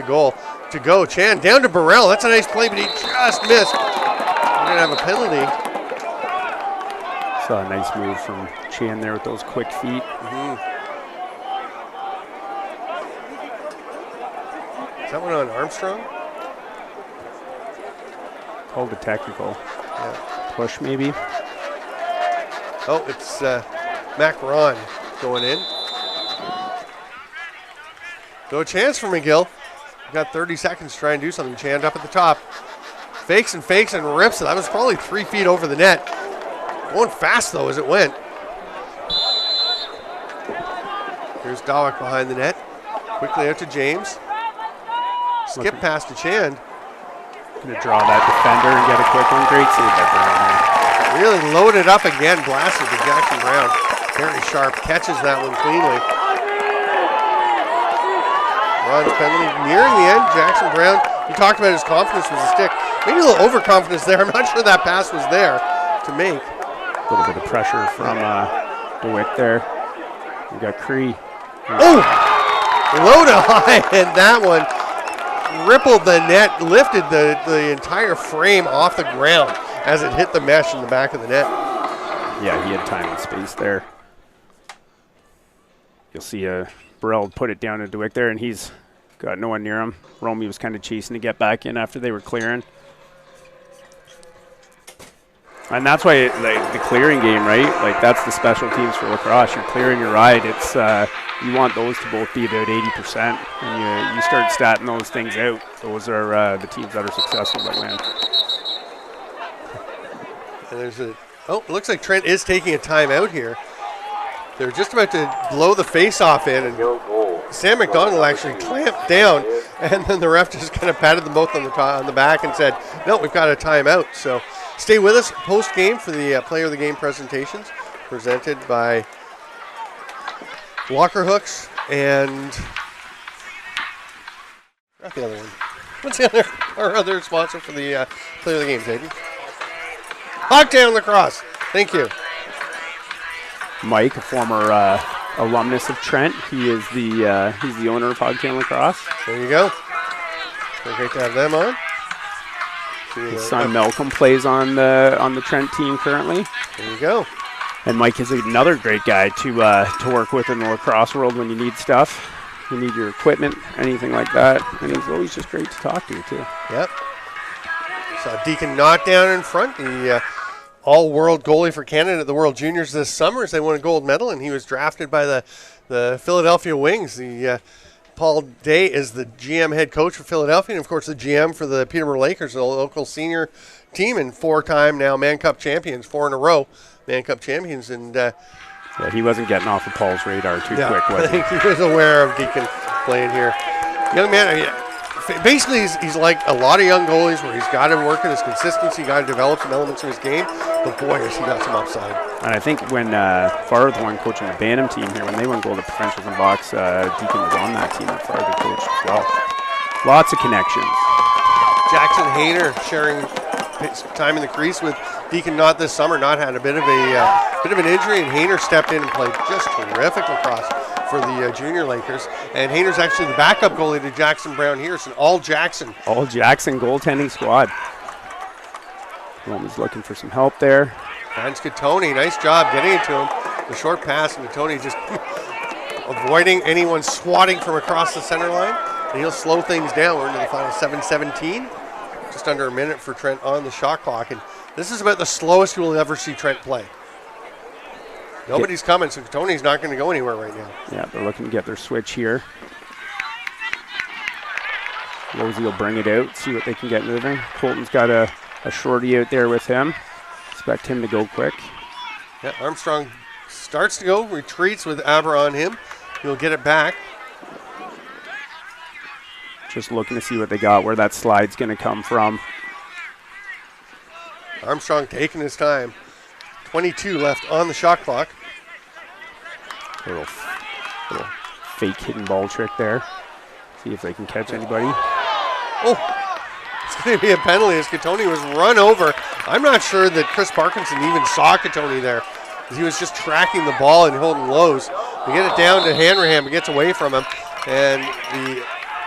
to go. Chan down to Burrell. That's a nice play, but he just missed. We're going to have a penalty. Saw a nice move from Chan there with those quick feet. Is that one on Armstrong? Called a technical. Yeah. Push maybe. Oh, it's Macron going in. So a chance for McGill. Got 30 seconds to try and do something. Chand up at the top. Fakes and rips it. That was probably 3 feet over the net. Going fast, though, as it went. Here's Dawick behind the net. Quickly out to James. Skip pass to Chand. Going to draw that defender and get a quick one. Great save by Brown. Really loaded up again. Blasted to Jackson Brown. Very sharp. Catches that one cleanly. Ron's penalty nearing the end. Jackson Brown, you talked about his confidence with the stick. Maybe a little overconfidence there. I'm not sure that pass was there to make. A little bit of pressure from DeWitt there. We got Cree. Oh! Low to high, and that one rippled the net, lifted the entire frame off the ground as it hit the mesh in the back of the net. Yeah, he had time and space there. You'll see Burrell put it down to DeWitt there, and he's got no one near him. Romy was kind of chasing to get back in after they were clearing. And that's why, like, the clearing game, right? Like, that's the special teams for lacrosse. You're clearing your ride. It's you want those to both be about 80%. And you start statting those things out. Those are the teams that are successful that win. And there's it looks like Trent is taking a timeout here. They're just about to blow the face-off in, and Sam McDonald actually clamped down, and then the ref just kind of patted them both on the back and said, no, we've got a timeout. So stay with us post-game for the Player of the Game presentations presented by Locker Hooks and not the other one. What's our other sponsor for the Player of the Game, Jaden? Hogtown Lacrosse. Thank you. Mike, a former alumnus of Trent, he's the owner of Hogtown Lacrosse. There you go. Very great to have them on. His son Malcolm plays on the Trent team currently. There you go. And Mike is another great guy to work with in the lacrosse world when you need stuff. You need your equipment, anything like that. And he's always just great to talk to, too. Yep. Saw Deacon Knott down in front, the all-world goalie for Canada at the World Juniors this summer as they won a gold medal, and he was drafted by the Philadelphia Wings. Paul Day is the GM head coach for Philadelphia, and of course the GM for the Peterborough Lakers, the local senior team, and 4-time now Mann Cup champions, 4 in a row Mann Cup champions. And yeah, he wasn't getting off of Paul's radar too quick, was he? I think he was aware of Deacon playing here. Young man, basically he's like a lot of young goalies where he's got to work on his consistency, got to develop some elements of his game, but boy, has he got some upside. And I think when Farr, the one coaching the Bantam team here, when they won gold at provincials and box, Deacon was on that team that Farr the coach as well. Lots of connections. Jackson Hayner sharing time in the crease with Deacon Knott this summer. Knott had a bit of an injury, and Hayner stepped in and played just terrific lacrosse for the junior Lakers. And Hayner's actually the backup goalie to Jackson Brown here. It's an all-Jackson goaltending squad. Roman's looking for some help there. Finds Katoni. Nice job getting it to him. The short pass, and Katoni just avoiding anyone swatting from across the center line. And he'll slow things down. We're into the final 7:17. Just under a minute for Trent on the shot clock. And this is about the slowest you will ever see Trent play. Nobody's coming, so Tony's not going to go anywhere right now. Yeah, they're looking to get their switch here. Rosie will bring it out, see what they can get moving. Colton's got a shorty out there with him. Expect him to go quick. Yeah, Armstrong starts to go, retreats with Aber on him. He'll get it back. Just looking to see what they got, where that slide's going to come from. Armstrong taking his time. 22 left on the shot clock. Little fake hidden ball trick there. See if they can catch anybody. Oh, it's going to be a penalty as Katoni was run over. I'm not sure that Chris Parkinson even saw Katoni there. He was just tracking the ball and holding lows. We get it down to Hanrahan. It gets away from him, and the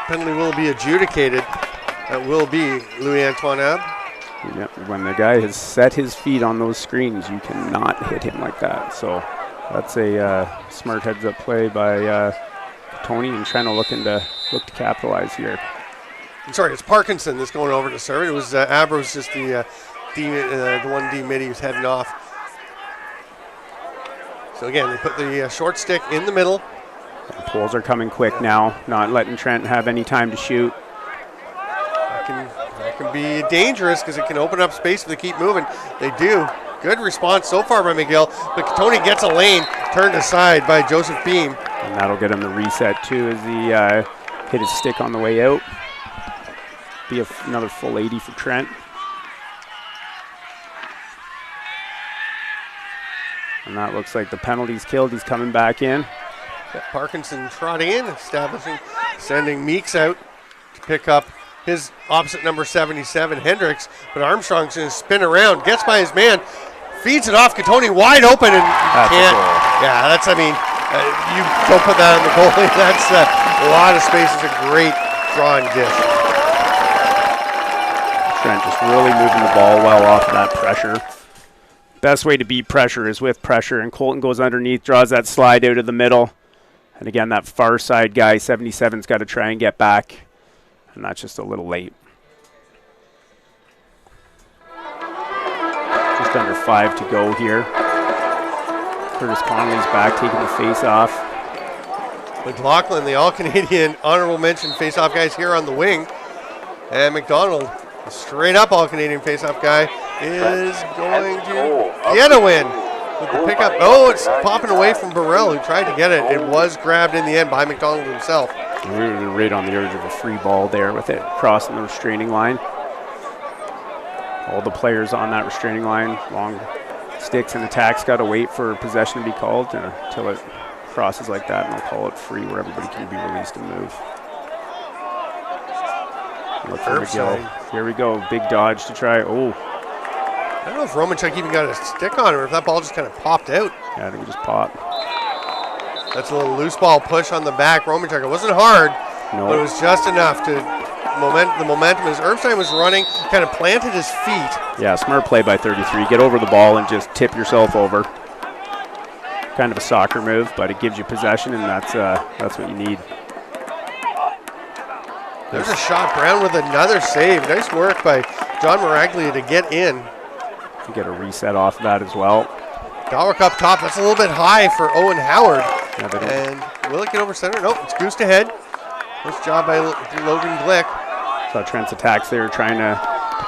penalty will be adjudicated. That will be Louis-Antoine Abb. Yep, when the guy has set his feet on those screens, you cannot hit him like that. So that's a smart heads-up play by Tony, and Trent looking to capitalize here. I'm sorry, it's Parkinson that's going over to serve. It was Abrams, just the one D mid he was heading off. So again, they put the short stick in the middle. The poles are coming quick now, not letting Trent have any time to shoot. That can be dangerous because it can open up space if they keep moving. They do. Good response so far by McGill, but Tony gets a lane turned aside by Joseph Beam. And that'll get him the reset too as he hit his stick on the way out. Be another full 80 for Trent. And that looks like the penalty's killed. He's coming back in. Parkinson trotting in, sending Meeks out to pick up his opposite number 77, Hendricks. But Armstrong's going to spin around, gets by his man, feeds it off. Katoni wide open and can't. Yeah, that's, you don't put that on the goalie. That's a lot of space. It's a great draw and dish. Trent just really moving the ball well off of that pressure. Best way to beat pressure is with pressure, and Colton goes underneath, draws that slide out of the middle. And again, that far side guy, 77's got to try and get back, and that's just a little late. Just under 5 to go here. Curtis Connolly's back, taking the face off. McLaughlin, the All-Canadian honorable mention face-off guys here on the wing. And McDonald, the straight-up All-Canadian face-off guy, is going to get a win with the pickup. Oh, it's popping away from Burrell, who tried to get it. It was grabbed in the end by McDonald himself. We were right on the edge of a free ball there with it crossing the restraining line. All the players on that restraining line, long sticks and attacks, got to wait for possession to be called until it crosses like that, and they'll call it free where everybody can be released and move. Look for McGill. Here we go, big dodge to try. Oh. I don't know if Romanchuk even got a stick on it or if that ball just kind of popped out. Yeah, I think it just popped. That's a little loose ball push on the back. Romanchuk, it wasn't hard, but it was just enough to the momentum as Ermstein was running, kind of planted his feet. Yeah, smart play by 33. Get over the ball and just tip yourself over. Kind of a soccer move, but it gives you possession, and that's what you need. There's a shot. Brown with another save. Nice work by John Maraglia to get in. You get a reset off of that as well. Dalwick up top. That's a little bit high for Owen Howard. Yeah, and will it get over center? Nope, it's goosed ahead. Nice job by Logan Glick. Saw Trent's attacks there, trying to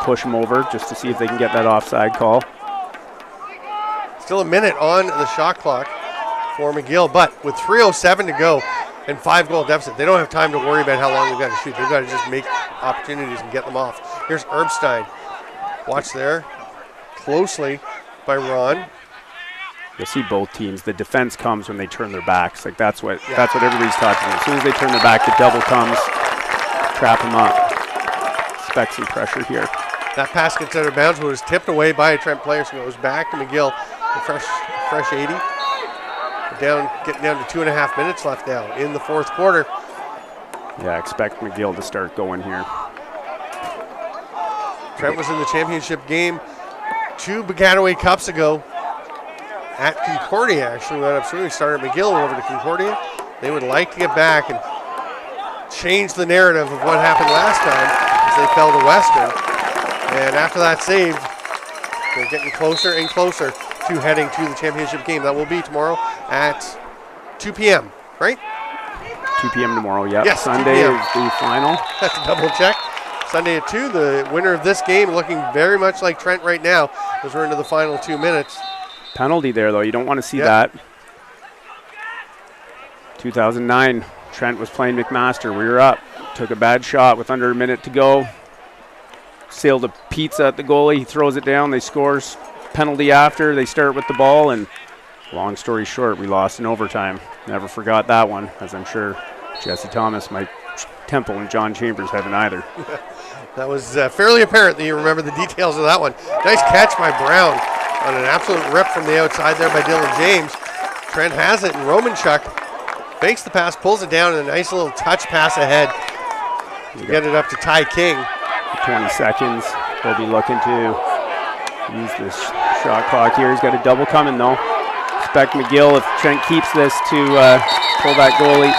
push him over just to see if they can get that offside call. Still a minute on the shot clock for McGill, but with 3:07 to go and 5-goal deficit, they don't have time to worry about how long they've got to shoot. They've got to just make opportunities and get them off. Here's Erbstein. Watch there closely by Ron. You'll see both teams. The defense comes when they turn their backs. Like that's what everybody's talking about. As soon as they turn their back, the double comes, trap them up. Expect some pressure here. That pass gets out of bounds, but was tipped away by a Trent player, so it goes back to McGill. A fresh 80. Getting down to 2.5 minutes left now in the fourth quarter. Yeah, expect McGill to start going here. Trent was in the championship game 2 Bagattaway Cups ago at Concordia, actually. We started at McGill over to Concordia. They would like to get back and change the narrative of what happened last time as they fell to Western. And after that save, they're getting closer and closer to heading to the championship game. That will be tomorrow at 2 p.m., right? 2 p.m. tomorrow, yeah. Yes, Sunday is the final. That's a double check. Sunday at 2, the winner of this game looking very much like Trent right now as we're into the final 2 minutes. Penalty there, though. You don't want to see that. 2009, Trent was playing McMaster. We were up. Took a bad shot with under a minute to go. Sailed a pizza at the goalie. He throws it down. They scores. Penalty after. They start with the ball. And long story short, we lost in overtime. Never forgot that one, as I'm sure Jesse Thomas, Mike Temple, and John Chambers haven't either. That was fairly apparent that you remember the details of that one. Nice catch by Brown. on an absolute rip from the outside there by Dylan James. Trent has it, and Romanchuk fakes the pass, pulls it down, and a nice little touch pass ahead to get it up to Ty King. 20 seconds. They'll be looking to use this shot clock here. He's got a double coming, though. Expect McGill, if Trent keeps this, to pull that goalie.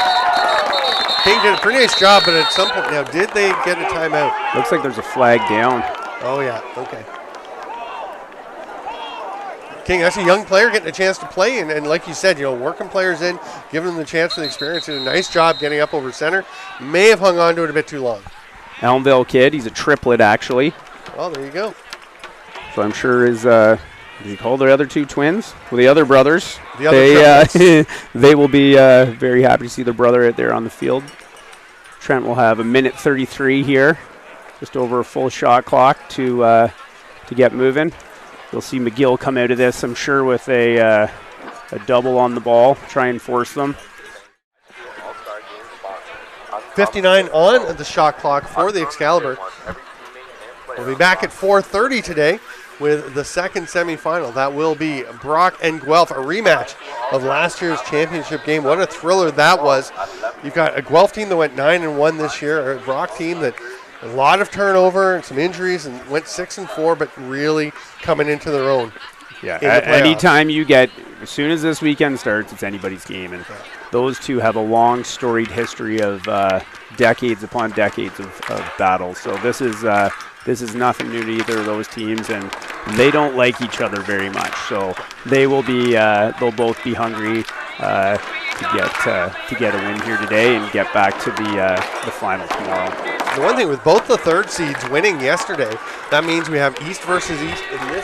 King did a pretty nice job, but at some point now, did they get a timeout? Looks like there's a flag down. Oh, yeah, okay. King, that's a young player getting a chance to play, and like you said, working players in, giving them the chance for the experience. Did a nice job getting up over center. May have hung on to it a bit too long. Elmville kid, he's a triplet, actually. Well, there you go. So I'm sure his, did he call their other two twins? Well, the other brothers. The other they will be very happy to see their brother out there on the field. Trent will have a minute 33 here, just over a full shot clock to get moving. You'll see McGill come out of this, I'm sure, with a double on the ball, try and force them. 59 on the shot clock for the Excalibur. We'll be back at 4:30 today with the second semifinal. That will be Brock and Guelph, a rematch of last year's championship game. What a thriller that was. You've got a Guelph team that went 9-1 this year, a Brock team that a lot of turnover and some injuries and went 6-4, but really coming into their own. Yeah, anytime you get, as soon as this weekend starts, it's anybody's game. And those two have a long, storied history of decades upon decades of battles. So this is nothing new to either of those teams, and they don't like each other very much. So they will be, they'll both be hungry to get a win here today and get back to the final tomorrow. The one thing with both the third seeds winning yesterday, that means we have East versus East in this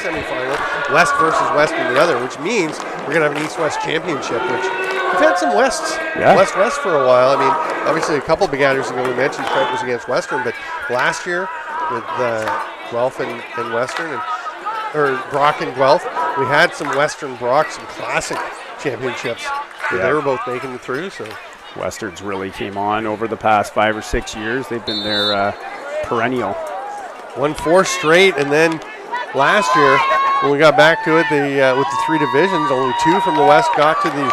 semifinal, West versus West in the other, which means we're going to have an East-West championship, which we've had some West-West for a while. I mean, obviously a couple begatters ago we mentioned Trent was against Western, but last year with Guelph and Western, or Brock and Guelph, we had some Western Brock, some classic championships. They were both making it through, so. Westerns really came on over the past 5 or 6 years. They've been their perennial. Won 4 straight, and then last year, when we got back to it, with the 3 divisions, only 2 from the West got to the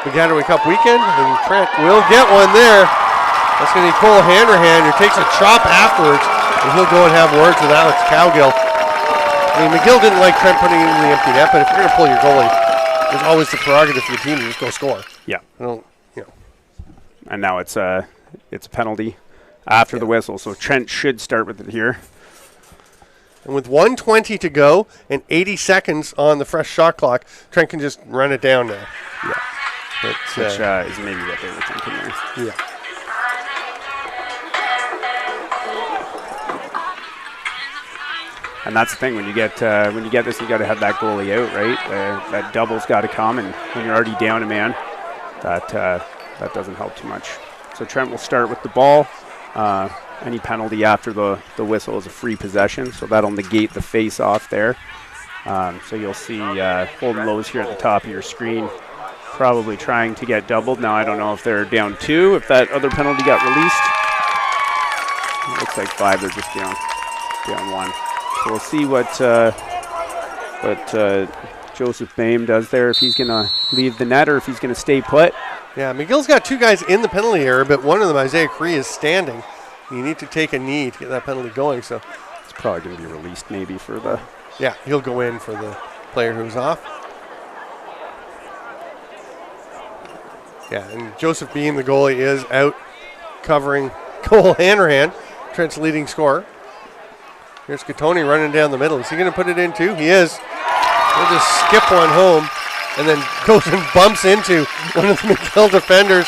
Bagattaway Cup weekend, and Trent will get one there. That's going to be Cole Hanrahan, who takes a chop afterwards, and he'll go and have words with Alex Cowgill. I mean, McGill didn't like Trent putting it in the empty net, but if you're going to pull your goalie, there's always the prerogative for the team to just go score. Yeah. And now it's a penalty after the whistle, so Trent should start with it here. And with 1:20 to go and 80 seconds on the fresh shot clock, Trent can just run it down now. Yeah. Which is maybe what they were thinking there. Yeah. And that's the thing, when you get this, you got to have that goalie out, right? That double's got to come, and when you're already down a man, that doesn't help too much. So Trent will start with the ball. Any penalty after the whistle is a free possession, so that'll negate the face-off there. So you'll see Holden Lowe's here at the top of your screen, probably trying to get doubled. Now I don't know if they're down 2, if that other penalty got released. It looks like 5, they're just down 1. So we'll see what Joseph Boehm does there, if he's going to leave the net or if he's going to stay put. Yeah, McGill's got 2 guys in the penalty area, but one of them, Isaiah Cree, is standing. You need to take a knee to get that penalty going, so. It's probably going to be released maybe for the. Yeah, he'll go in for the player who's off. Yeah, and Joseph Beam, the goalie, is out covering Cole Hanrahan, Trent's leading scorer. Here's Gattoni running down the middle. Is he going to put it in too? He is. He'll just skip one home and then goes and bumps into one of the McGill defenders,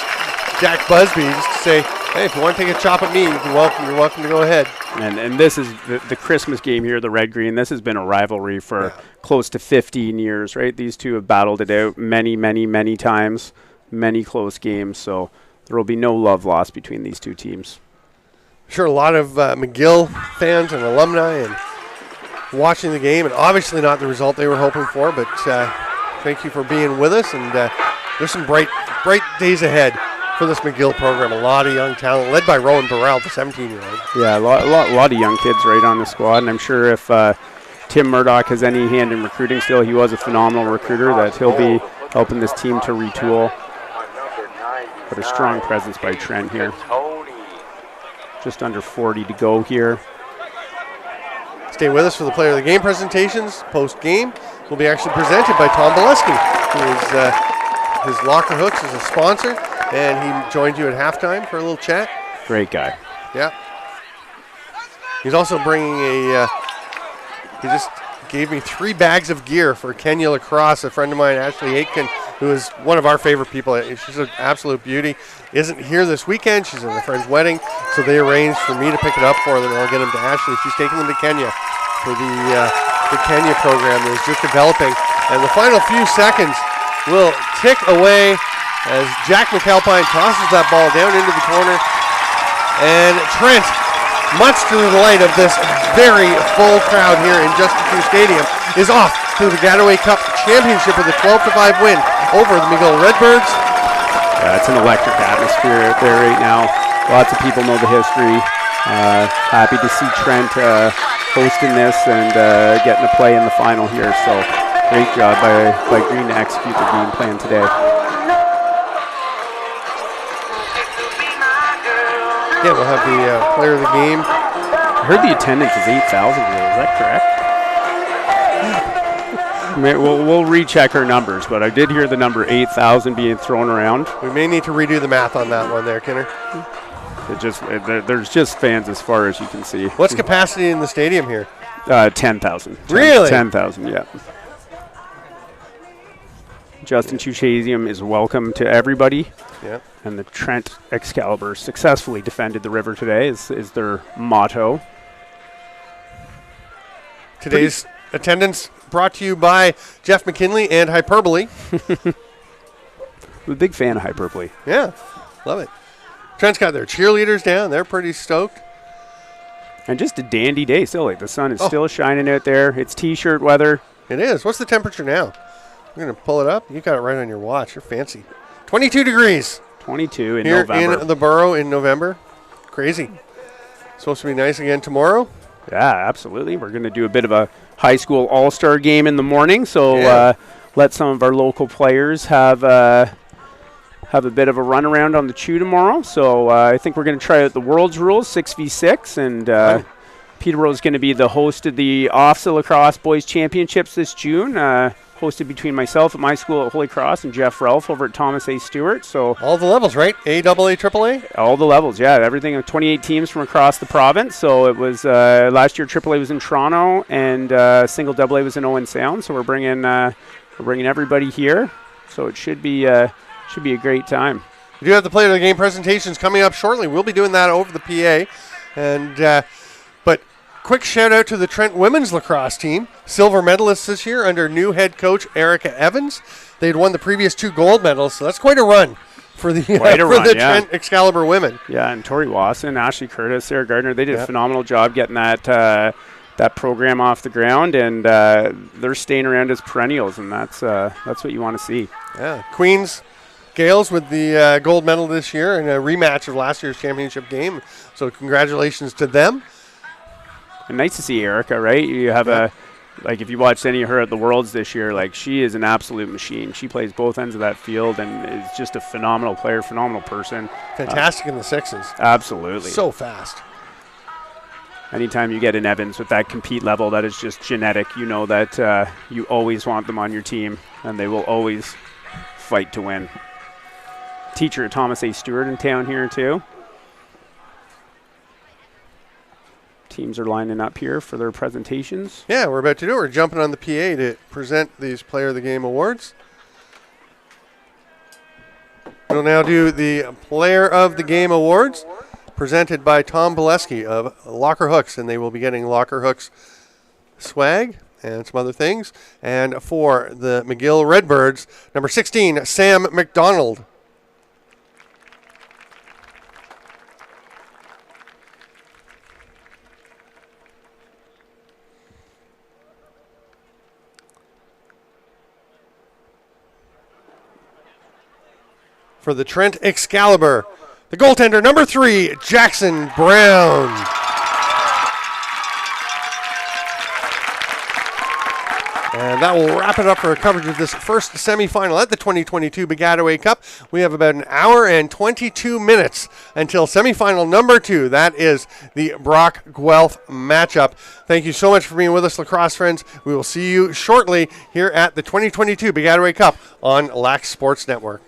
Jack Busby, just to say, hey, if you want to take a chop at me, you're welcome to go ahead. And this is the Christmas game here, the red-green. This has been a rivalry for close to 15 years, right? These two have battled it out many, many, many times, many close games. So there will be no love lost between these two teams. Sure, a lot of McGill fans and alumni and watching the game, and obviously not the result they were hoping for, but thank you for being with us, and there's some bright days ahead for this McGill program. A lot of young talent, led by Rowan Burrell, the 17-year-old. Yeah, a lot of young kids right on the squad, and I'm sure if Tim Murdoch has any hand in recruiting still, he was a phenomenal recruiter, that he'll be helping this team to retool. But a strong presence by Trent here. Just under 40 to go here. Stay with us for the player of the game presentations. Post-game will be actually presented by Tom Bileski, who is his Locker Hooks is a sponsor, and he joined you at halftime for a little chat. Great guy. Yeah. He's also bringing he just gave me 3 bags of gear for Kenya Lacrosse. A friend of mine, Ashley Aitken, who is one of our favorite people. She's an absolute beauty. Isn't here this weekend. She's at a friend's wedding, so they arranged for me to pick it up for them, and I'll get them to Ashley. She's taking them to Kenya for the Kenya program that is just developing. And the final few seconds will tick away as Jack McAlpine tosses that ball down into the corner. And Trent, much to the delight of this very full crowd here in Justin Two Stadium, is off to the Bagattaway Cup Championship with a 12-5 win over the McGill Redbirds. Yeah, it's an electric atmosphere out there right now. Lots of people know the history. Happy to see Trent hosting this and getting to play in the final here. So great job by Green to execute the game plan today. Yeah, we'll have the player of the game. I heard the attendance is 8,000 here. Is that correct? We'll recheck our numbers, but I did hear the number 8,000 being thrown around. We may need to redo the math on that one there, Kinner. There's just fans as far as you can see. What's capacity in the stadium here? 10,000. Really? 10,000, yeah. Justin Chuchasium is welcome to everybody. Yeah. And the Trent Excalibur successfully defended the river today is their motto. Today's attendance brought to you by Jeff McKinley and Hyperbole. I'm a big fan of Hyperbole. Yeah, love it. Trent's got their cheerleaders down. They're pretty stoked. And just a dandy day still. Like the sun is still shining out there. It's T-shirt weather. It is. What's the temperature now? I'm going to pull it up. You got it right on your watch. You're fancy. 22 degrees. 22 in here November. In the borough in November. Crazy. Supposed to be nice again tomorrow. Yeah, absolutely. We're going to do a bit of a high school all-star game in the morning. So let some of our local players have a bit of a run around on the chew tomorrow. So I think we're going to try out the world's rules, 6v6. And Peterborough's going to be the host of the OFSA Lacrosse Boys Championships this June. Hosted between myself at my school at Holy Cross and Jeff Ralph over at Thomas A. Stewart. So all the levels, right? A, AA, AAA? All the levels, yeah. Everything. 28 teams from across the province. So it was last year AAA was in Toronto and single AA was in Owen Sound. So we're bringing everybody here. So it should be a great time. We do have the player of the game presentations coming up shortly. We'll be doing that over the PA. And but quick shout out to the Trent women's lacrosse team, silver medalists this year under new head coach Erica Evans. They'd won the previous 2 gold medals, so that's quite a run for the Trent Excalibur women. Yeah, and Tori Wasson, Ashley Curtis, Sarah Gardner, they did a phenomenal job getting that program off the ground, and they're staying around as perennials, and that's what you want to see. Yeah, Queens Gales with the gold medal this year and a rematch of last year's championship game. So congratulations to them. And nice to see Erica, right? You have if you watched any of her at the Worlds this year, like she is an absolute machine. She plays both ends of that field and is just a phenomenal player, phenomenal person. Fantastic in the sixes. Absolutely. So fast. Anytime you get an Evans with that compete level, that is just genetic. You know that you always want them on your team, and they will always fight to win. Teacher Thomas A. Stewart in town here too. Teams are lining up here for their presentations. Yeah, we're about to do it. We're jumping on the PA to present these Player of the Game awards. We'll now do the Player of the Game awards presented by Tom Bileski of Locker Hooks, and they will be getting Locker Hooks swag and some other things. And for the McGill Redbirds, number 16, Sam McDonald. For the Trent Excalibur, the goaltender, number 3, Jackson Brown. And that will wrap it up for our coverage of this first semifinal at the 2022 Bagattaway Cup. We have about an hour and 22 minutes until semifinal number 2. That is the Brock Guelph matchup. Thank you so much for being with us, lacrosse friends. We will see you shortly here at the 2022 Bagattaway Cup on Lax Sports Network.